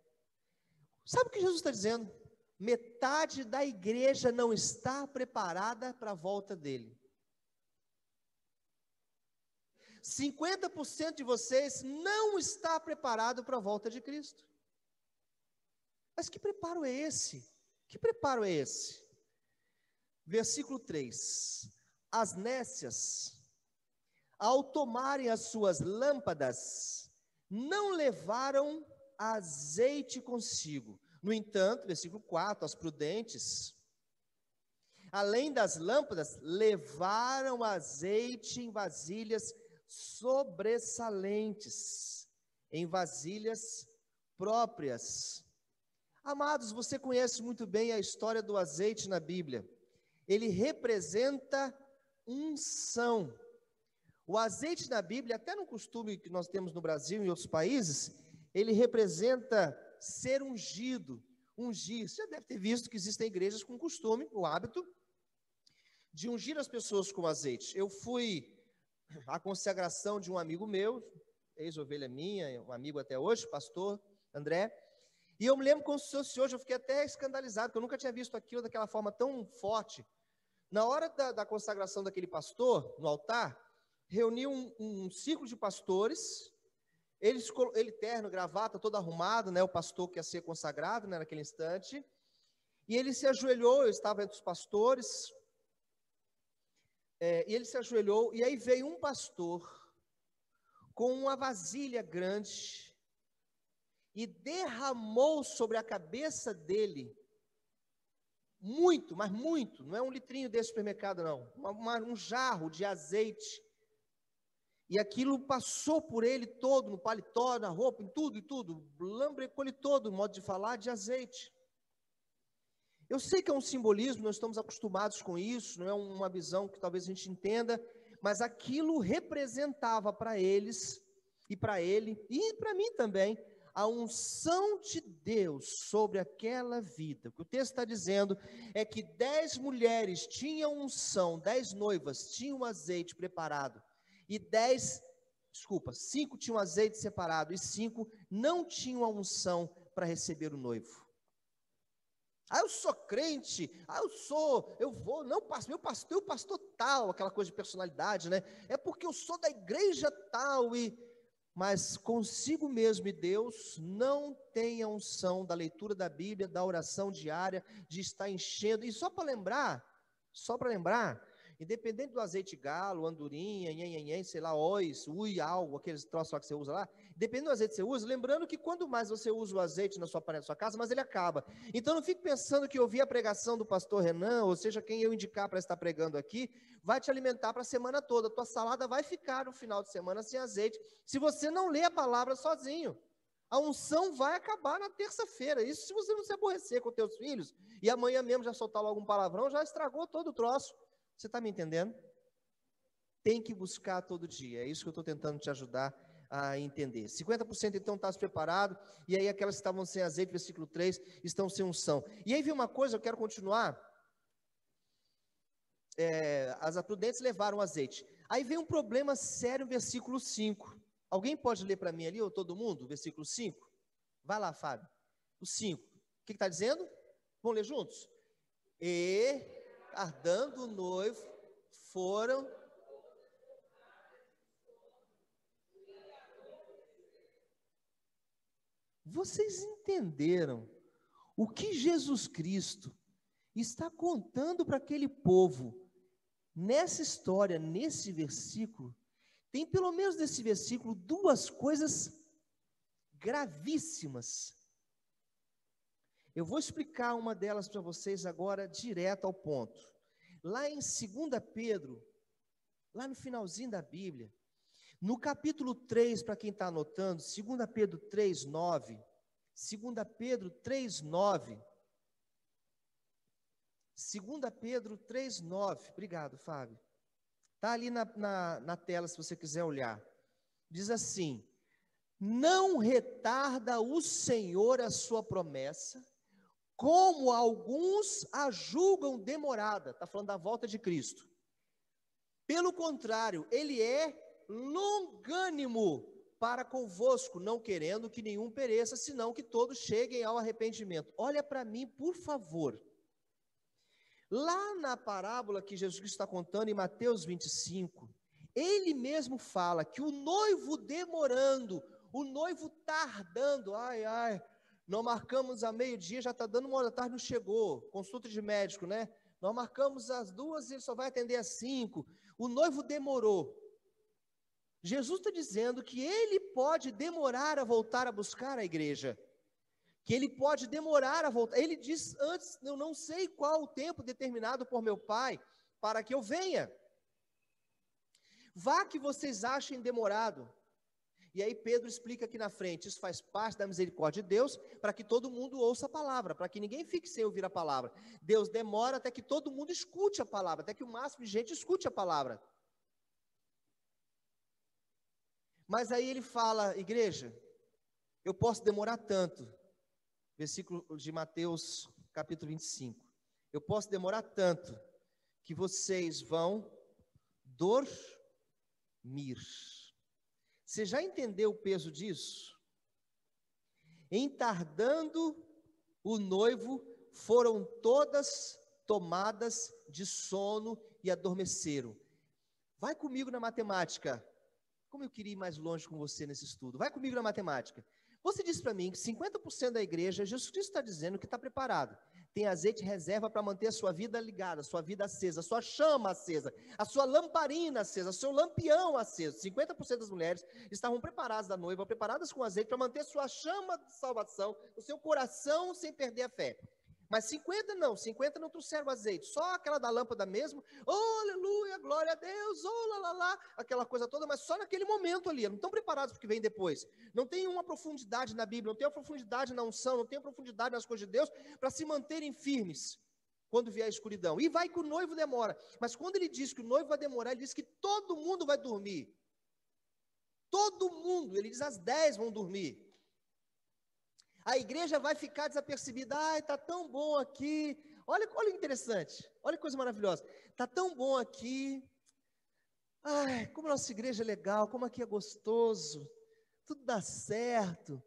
Sabe o que Jesus está dizendo? Metade da igreja não está preparada para a volta dele. 50% de vocês não está preparado para a volta de Cristo. Mas que preparo é esse? Que preparo é esse? Versículo 3. As nécias, ao tomarem as suas lâmpadas, não levaram azeite consigo. No entanto, versículo 4, as prudentes, além das lâmpadas, levaram azeite em vasilhas sobressalentes, em vasilhas próprias. Amados, você conhece muito bem a história do azeite na Bíblia. Ele representa unção. O azeite na Bíblia, até no costume que nós temos no Brasil e em outros países, ele representa ser ungido, ungir. Você já deve ter visto que existem igrejas com costume, o hábito, de ungir as pessoas com azeite. Eu fui à consagração de um amigo meu, ex-ovelha minha, um amigo até hoje, pastor André, e eu me lembro como se fosse hoje, eu fiquei até escandalizado, porque eu nunca tinha visto aquilo daquela forma tão forte. Na hora da consagração daquele pastor, no altar, reuniu um círculo de pastores, ele terno, gravata, todo arrumado, né, o pastor que ia ser consagrado, né, naquele instante, e ele se ajoelhou, eu estava entre os pastores, e ele se ajoelhou, e aí veio um pastor, com uma vasilha grande, e derramou sobre a cabeça dele, muito, mas muito, não é um litrinho desse supermercado não, um jarro de azeite, e aquilo passou por ele todo, no paletó, na roupa, em tudo, lambrecou-lhe todo, modo de falar, de azeite. Eu sei que é um simbolismo, nós estamos acostumados com isso, não é uma visão que talvez a gente entenda, mas aquilo representava para eles, e para ele, e para mim também, a unção de Deus sobre aquela vida. O que o texto está dizendo é que 10 mulheres tinham unção, 10 noivas tinham azeite preparado, e 5 tinham azeite separado, e 5 não tinham a unção para receber o noivo. Eu sou crente, eu vou, não, meu pastor, o pastor tal, aquela coisa de personalidade, né? É porque eu sou da igreja tal, mas consigo mesmo e Deus não tem a unção da leitura da Bíblia, da oração diária, de estar enchendo. E só para lembrar, independente do azeite galo, andorinha, nhenhenhen, sei lá, ois, ui, algo, aqueles troços lá que você usa lá, dependendo do azeite que você usa, lembrando que quanto mais você usa o azeite na sua panela, na sua casa, mais ele acaba. Então não fique pensando que ouvir a pregação do pastor Renan, ou seja, quem eu indicar para estar pregando aqui, vai te alimentar para a semana toda. A tua salada vai ficar no final de semana sem azeite, se você não ler a palavra sozinho. A unção vai acabar na terça-feira. Isso se você não se aborrecer com teus filhos, e amanhã mesmo já soltar logo um palavrão, já estragou todo o troço. Você está me entendendo? Tem que buscar todo dia. É isso que eu estou tentando te ajudar a entender. 50% então está preparado, e aí aquelas que estavam sem azeite, versículo 3, estão sem unção. E aí vem uma coisa, eu quero continuar. As prudentes levaram azeite. Aí vem um problema sério no versículo 5. Alguém pode ler para mim ali, ou todo mundo, versículo 5? Vai lá, Fábio. O 5. O que está dizendo? Vamos ler juntos? E, ardando o noivo, foram... Vocês entenderam o que Jesus Cristo está contando para aquele povo nessa história, nesse versículo? Tem pelo menos nesse versículo duas coisas gravíssimas. Eu vou explicar uma delas para vocês agora, direto ao ponto. Lá em 2 Pedro, lá no finalzinho da Bíblia, no capítulo 3, para quem está anotando, 2 Pedro 3:9, 2 Pedro 3:9, 2 Pedro 3:9, obrigado, Fábio. Está ali na tela, se você quiser olhar. Diz assim: não retarda o Senhor a sua promessa, como alguns a julgam demorada. Está falando da volta de Cristo. Pelo contrário, Ele é longânimo para convosco, não querendo que nenhum pereça, senão que todos cheguem ao arrependimento. Olha para mim, por favor. Lá na parábola que Jesus Cristo está contando em Mateus 25, Ele mesmo fala que o noivo demorando, o noivo tardando, não marcamos a meio-dia, já está dando 1 hora da tarde, não chegou, consulta de médico, né? Nós marcamos às 2, ele só vai atender às 5, o noivo demorou. Jesus está dizendo que Ele pode demorar a voltar a buscar a igreja, que Ele pode demorar a voltar. Ele diz antes: eu não sei qual o tempo determinado por meu Pai para que eu venha. Vá que vocês achem demorado. E aí Pedro explica aqui na frente, isso faz parte da misericórdia de Deus, para que todo mundo ouça a palavra, para que ninguém fique sem ouvir a palavra. Deus demora até que todo mundo escute a palavra, até que o máximo de gente escute a palavra. Mas aí ele fala: igreja, eu posso demorar tanto, versículo de Mateus, capítulo 25, eu posso demorar tanto, que vocês vão dormir. Você já entendeu o peso disso? Em tardando o noivo, foram todas tomadas de sono e adormeceram. Vai comigo na matemática. Como eu queria ir mais longe com você nesse estudo. Vai comigo na matemática. Você disse para mim que 50% da igreja, Jesus Cristo está dizendo que está preparado. Tem azeite reserva para manter a sua vida ligada, a sua vida acesa, a sua chama acesa, a sua lamparina acesa, o seu lampião aceso. 50% das mulheres estavam preparadas da noiva, preparadas com azeite para manter a sua chama de salvação, o seu coração sem perder a fé. Mas 50 não trouxeram azeite, só aquela da lâmpada mesmo, oh, aleluia, glória a Deus, oh, lá, lá, lá, aquela coisa toda, mas só naquele momento ali, não estão preparados para o que vem depois, não tem uma profundidade na Bíblia, não tem uma profundidade na unção, não tem uma profundidade nas coisas de Deus, para se manterem firmes, quando vier a escuridão. E vai que o noivo demora, mas quando ele diz que o noivo vai demorar, ele diz que todo mundo vai dormir, todo mundo, ele diz às 10 vão dormir. A igreja vai ficar desapercebida. Ai, está tão bom aqui. Olha que interessante. Olha que coisa maravilhosa. Está tão bom aqui. Ai, como a nossa igreja é legal. Como aqui é gostoso. Tudo dá certo.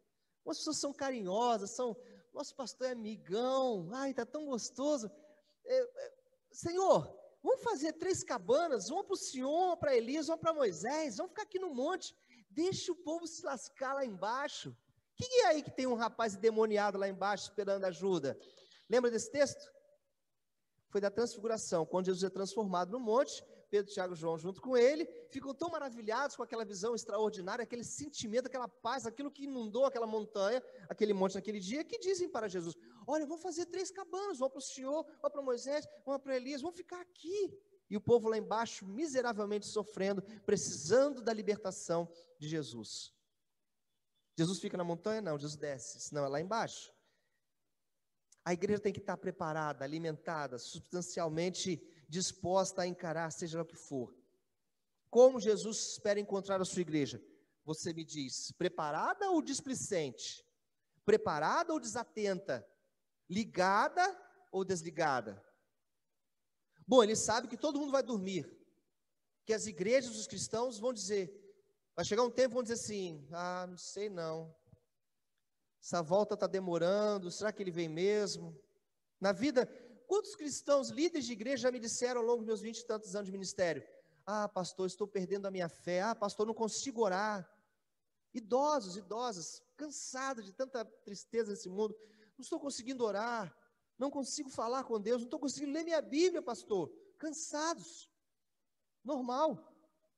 As pessoas são carinhosas. Nosso pastor é amigão. Ai, está tão gostoso. Senhor, vamos fazer 3 cabanas. Uma para o Senhor, uma para Elias, uma para Moisés. Vamos ficar aqui no monte. Deixa o povo se lascar lá embaixo. Quem é aí que tem um rapaz endemoniado lá embaixo esperando ajuda? Lembra desse texto? Foi da transfiguração, quando Jesus é transformado no monte, Pedro, Tiago e João junto com ele, ficam tão maravilhados com aquela visão extraordinária, aquele sentimento, aquela paz, aquilo que inundou aquela montanha, aquele monte naquele dia, que dizem para Jesus: olha, vamos fazer 3 cabanas, uma para o Senhor, uma para Moisés, uma para Elias, vamos ficar aqui. E o povo lá embaixo, miseravelmente sofrendo, precisando da libertação de Jesus. Jesus fica na montanha? Não, Jesus desce, senão é lá embaixo. A igreja tem que estar preparada, alimentada, substancialmente disposta a encarar, seja lá o que for. Como Jesus espera encontrar a sua igreja? Você me diz, preparada ou displicente? Preparada ou desatenta? Ligada ou desligada? Bom, ele sabe que todo mundo vai dormir, que as igrejas, os cristãos vão dizer, vai chegar um tempo, vão dizer assim, não sei não, essa volta está demorando, será que ele vem mesmo? Na vida, quantos cristãos, líderes de igreja já me disseram ao longo dos meus 20 e tantos anos de ministério, pastor, estou perdendo a minha fé, pastor, não consigo orar. Idosos, idosas, cansados de tanta tristeza nesse mundo, não estou conseguindo orar, não consigo falar com Deus, não estou conseguindo ler minha Bíblia, pastor, cansados, normal.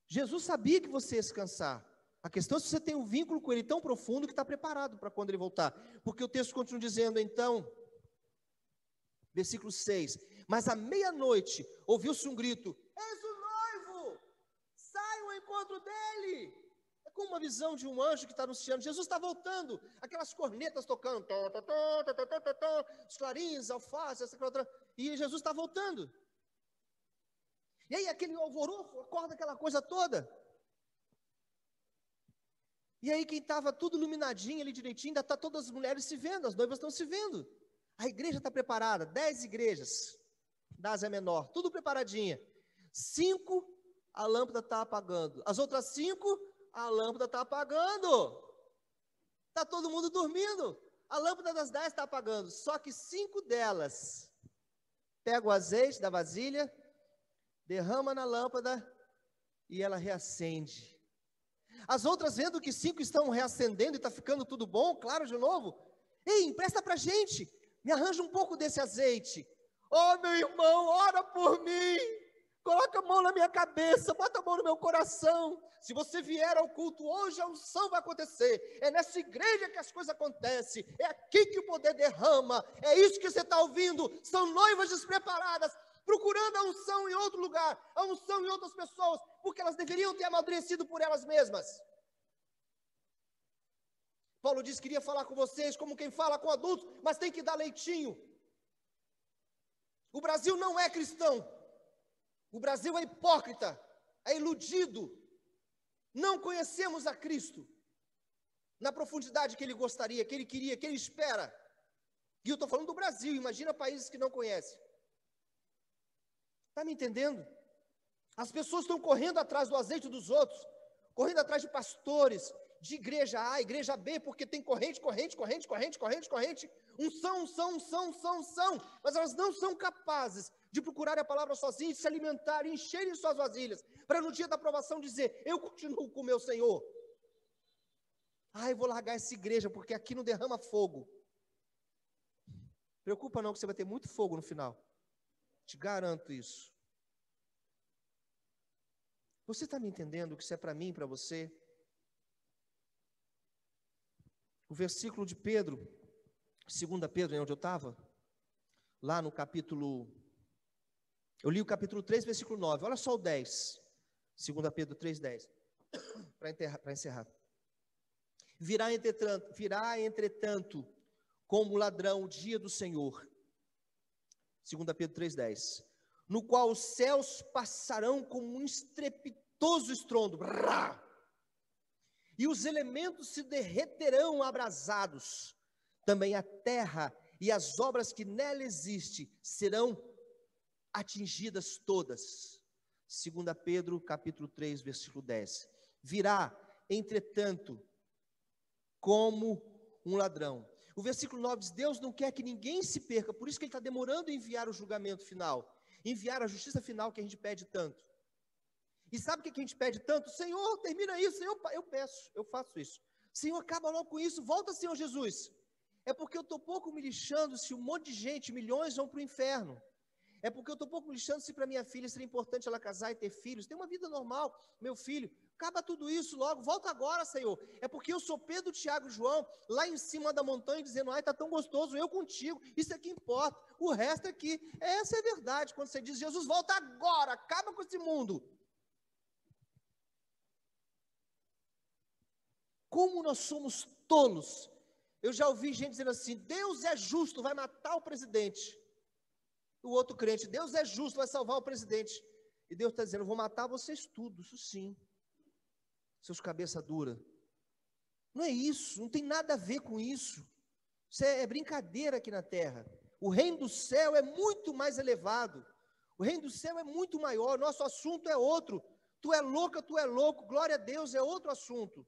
Jesus sabia que você ia se cansar. A questão é se você tem um vínculo com Ele tão profundo que está preparado para quando Ele voltar. Porque o texto continua dizendo, então, versículo 6, mas à meia-noite ouviu-se um grito, és o noivo, sai ao encontro dele. É como uma visão de um anjo que está anunciando, Jesus está voltando, aquelas cornetas tocando, os clarins, alface, e Jesus está voltando. E aí aquele alvoroço, acorda aquela coisa toda. E aí quem estava tudo iluminadinho ali direitinho, ainda está todas as mulheres se vendo, as noivas estão se vendo. A igreja está preparada, 10 igrejas da Ásia Menor, tudo preparadinha. 5, a lâmpada está apagando. As outras 5, a lâmpada está apagando. Está todo mundo dormindo. A lâmpada das 10 está apagando. Só que 5 delas pegam o azeite da vasilha, derrama na lâmpada e ela reacende. As outras, vendo que 5 estão reacendendo e está ficando tudo bom, claro, de novo. Ei, empresta para a gente, me arranja um pouco desse azeite. Oh, meu irmão, ora por mim. Coloca a mão na minha cabeça, bota a mão no meu coração. Se você vier ao culto hoje, a unção vai acontecer. É nessa igreja que as coisas acontecem. É aqui que o poder derrama. É isso que você está ouvindo. São noivas despreparadas, procurando a unção em outro lugar, a unção em outras pessoas, porque elas deveriam ter amadurecido por elas mesmas. Paulo disse que queria falar com vocês como quem fala com adultos, mas tem que dar leitinho. O Brasil não é cristão. O Brasil é hipócrita, é iludido. Não conhecemos a Cristo na profundidade que Ele gostaria, que Ele queria, que Ele espera. E eu estou falando do Brasil, imagina países que não conhecem. Está me entendendo? As pessoas estão correndo atrás do azeite dos outros, correndo atrás de pastores, de igreja A, igreja B, porque tem corrente, unção, mas elas não são capazes de procurar a palavra sozinhas, se alimentar, encherem suas vasilhas, para no dia da aprovação dizer, eu continuo com o meu Senhor. Eu vou largar essa igreja, porque aqui não derrama fogo. Preocupa não, que você vai ter muito fogo no final. Te garanto isso. Você está me entendendo que isso é para mim e para você? O versículo de Pedro, 2 Pedro, onde eu estava? Lá no capítulo... Eu li o capítulo 3, versículo 9. Olha só o 10. 2 Pedro 3, 10. Para encerrar. Virá, entretanto, como ladrão o dia do Senhor. 2 Pedro 3, 10. No qual os céus passarão como um estrepitoso estrondo. Brrr, e os elementos se derreterão abrasados. Também a terra e as obras que nela existem serão atingidas todas. 2 Pedro, capítulo 3, versículo 10. Virá, entretanto, como um ladrão. O versículo 9 diz, Deus não quer que ninguém se perca, por isso que Ele está demorando em enviar o julgamento final, enviar a justiça final que a gente pede tanto. E sabe o que a gente pede tanto? Senhor, termina isso. Senhor, eu peço, eu faço isso. Senhor, acaba logo com isso. Volta, Senhor Jesus. É porque eu estou pouco me lixando se um monte de gente, milhões, vão para o inferno. É porque eu estou pouco me lixando se para minha filha seria importante ela casar e ter filhos. Tem uma vida normal, meu filho. Acaba tudo isso logo, volta agora, Senhor. É porque eu sou Pedro, Tiago e João, lá em cima da montanha, dizendo, ai, está tão gostoso, eu contigo, isso é que importa, o resto aqui. Essa é a verdade, quando você diz, Jesus, volta agora, acaba com esse mundo. Como nós somos tolos. Eu já ouvi gente dizendo assim, Deus é justo, vai matar o presidente. O outro crente, Deus é justo, vai salvar o presidente. E Deus está dizendo, vou matar vocês tudo, isso sim. Seus cabeça dura. Não é isso, não tem nada a ver com isso. Isso é brincadeira aqui na terra. O reino do céu é muito mais elevado. O reino do céu é muito maior. Nosso assunto é outro. Tu é louca, tu é louco. Glória a Deus, é outro assunto.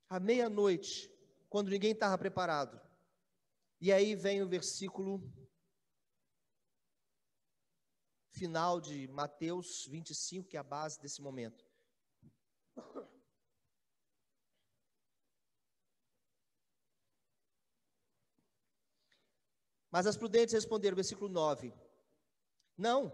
À meia-noite, quando ninguém estava preparado. E aí vem o versículo final de Mateus 25, que é a base desse momento. Mas as prudentes responderam, versículo 9, não,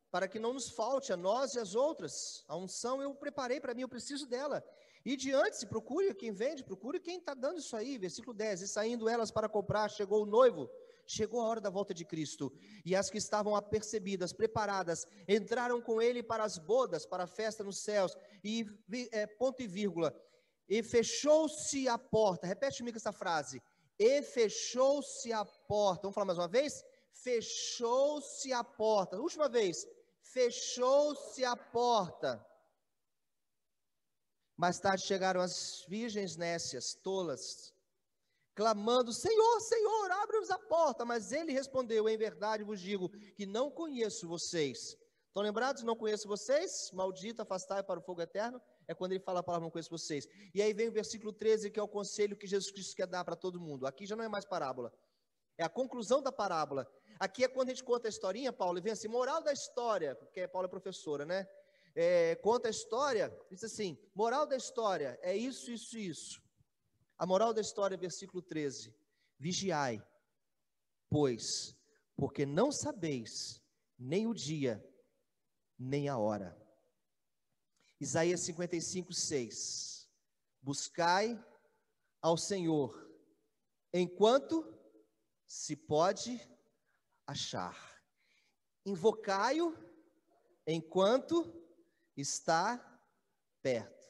para que não nos falte a nós e as outras, a unção eu preparei para mim, eu preciso dela. E diante, se procure quem vende, procure quem está dando isso aí, versículo 10, e saindo elas para comprar, chegou o noivo, chegou a hora da volta de Cristo, e as que estavam apercebidas, preparadas, entraram com ele para as bodas, para a festa nos céus, e ponto e vírgula, e fechou-se a porta, repete comigo essa frase, e fechou-se a porta, vamos falar mais uma vez? Fechou-se a porta, última vez, fechou-se a porta. Mais tarde chegaram as virgens nécias, tolas, clamando, Senhor, Senhor, abre-nos a porta. Mas ele respondeu, em verdade vos digo, que não conheço vocês. Estão lembrados? Não conheço vocês? Maldito, afastai para o fogo eterno. É quando ele fala a palavra, não conheço vocês. E aí vem o versículo 13, que é o conselho que Jesus Cristo quer dar para todo mundo. Aqui já não é mais parábola. É a conclusão da parábola. Aqui é quando a gente conta a historinha, Paulo, e vem assim, moral da história, porque Paulo é professora, né? Conta a história, diz assim, moral da história é isso, isso, isso. A moral da história, versículo 13, vigiai, pois, porque não sabeis nem o dia, nem a hora. Isaías 55, 6, buscai ao Senhor, enquanto se pode achar, invocai-o, enquanto está perto.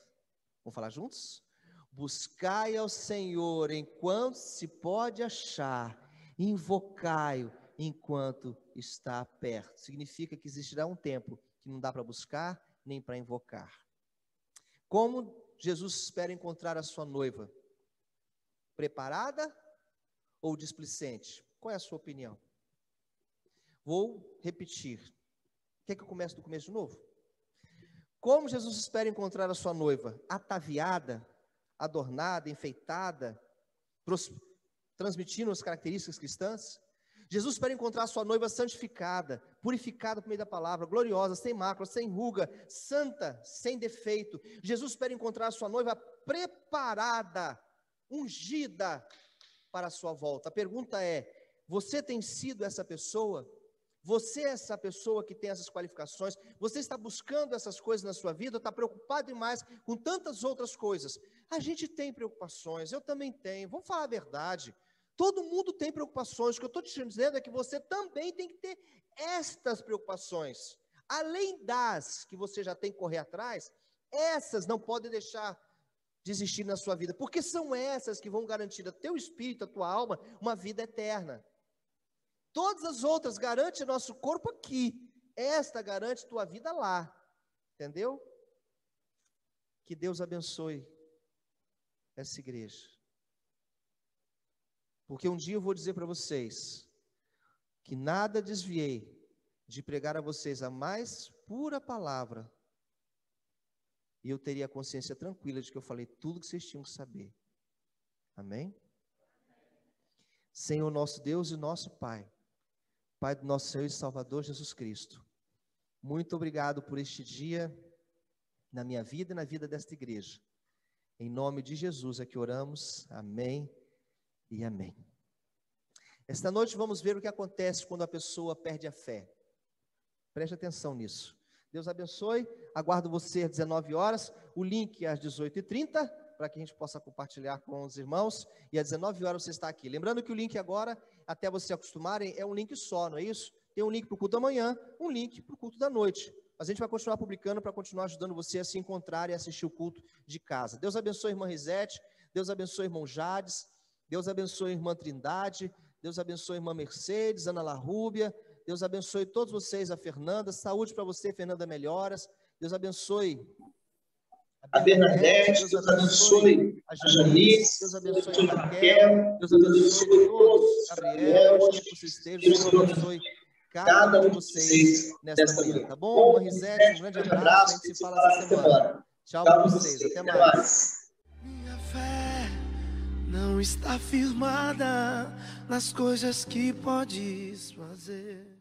Vamos falar juntos? Buscai ao Senhor enquanto se pode achar, invocai-o enquanto está perto. Significa que existirá um tempo que não dá para buscar nem para invocar. Como Jesus espera encontrar a sua noiva? Preparada ou displicente? Qual é a sua opinião? Vou repetir. Quer que eu comece do começo de novo? Como Jesus espera encontrar a sua noiva? Ataviada, adornada, enfeitada, transmitindo as características cristãs? Jesus espera encontrar a sua noiva santificada, purificada por meio da palavra, gloriosa, sem mácula, sem ruga, santa, sem defeito. Jesus espera encontrar a sua noiva preparada, ungida para a sua volta. A pergunta é, você tem sido essa pessoa? Você é essa pessoa que tem essas qualificações? Você está buscando essas coisas na sua vida? Ou está preocupado demais com tantas outras coisas? A gente tem preocupações, eu também tenho. Vamos falar a verdade. Todo mundo tem preocupações. O que eu estou te dizendo é que você também tem que ter estas preocupações. Além das que você já tem que correr atrás, essas não podem deixar de existir na sua vida. Porque são essas que vão garantir a teu espírito, a tua alma, uma vida eterna. Todas as outras garantem nosso corpo aqui. Esta garante tua vida lá. Entendeu? Que Deus abençoe essa igreja. Porque um dia eu vou dizer para vocês que nada desviei de pregar a vocês a mais pura palavra. E eu teria a consciência tranquila de que eu falei tudo que vocês tinham que saber. Amém? Senhor nosso Deus e nosso Pai. Pai do nosso Senhor e Salvador Jesus Cristo, Muito obrigado por este dia na minha vida e na vida desta igreja. Em nome de Jesus é que oramos. Amém e amém. Esta noite vamos ver o que acontece quando a pessoa perde a fé. Preste atenção nisso. Deus abençoe. Aguardo você às 19 horas. O link é às 18h30, para que a gente possa compartilhar com os irmãos. E às 19 horas você está aqui. Lembrando que o link agora, até vocês se acostumarem, é um link só, não é isso? Tem um link para o culto da manhã, um link para o culto da noite. Mas a gente vai continuar publicando para continuar ajudando você a se encontrar e assistir o culto de casa. Deus abençoe a irmã Risete. Deus abençoe o irmão Jades. Deus abençoe a irmã Trindade. Deus abençoe a irmã Mercedes, Ana Larrúbia. Deus abençoe todos vocês, a Fernanda. Saúde para você, Fernanda Melhoras. Deus abençoe a Bernadette. Deus abençoe a Janice. Deus abençoe a Raquel. Deus abençoe todos. Gabriel, Deus abençoe cada um de vocês nesta manhã. Tá bom? Irmã Risete, um grande abraço. A gente se fala essa semana. Tchau para vocês. Até mais. Minha fé não está firmada nas coisas que podes fazer.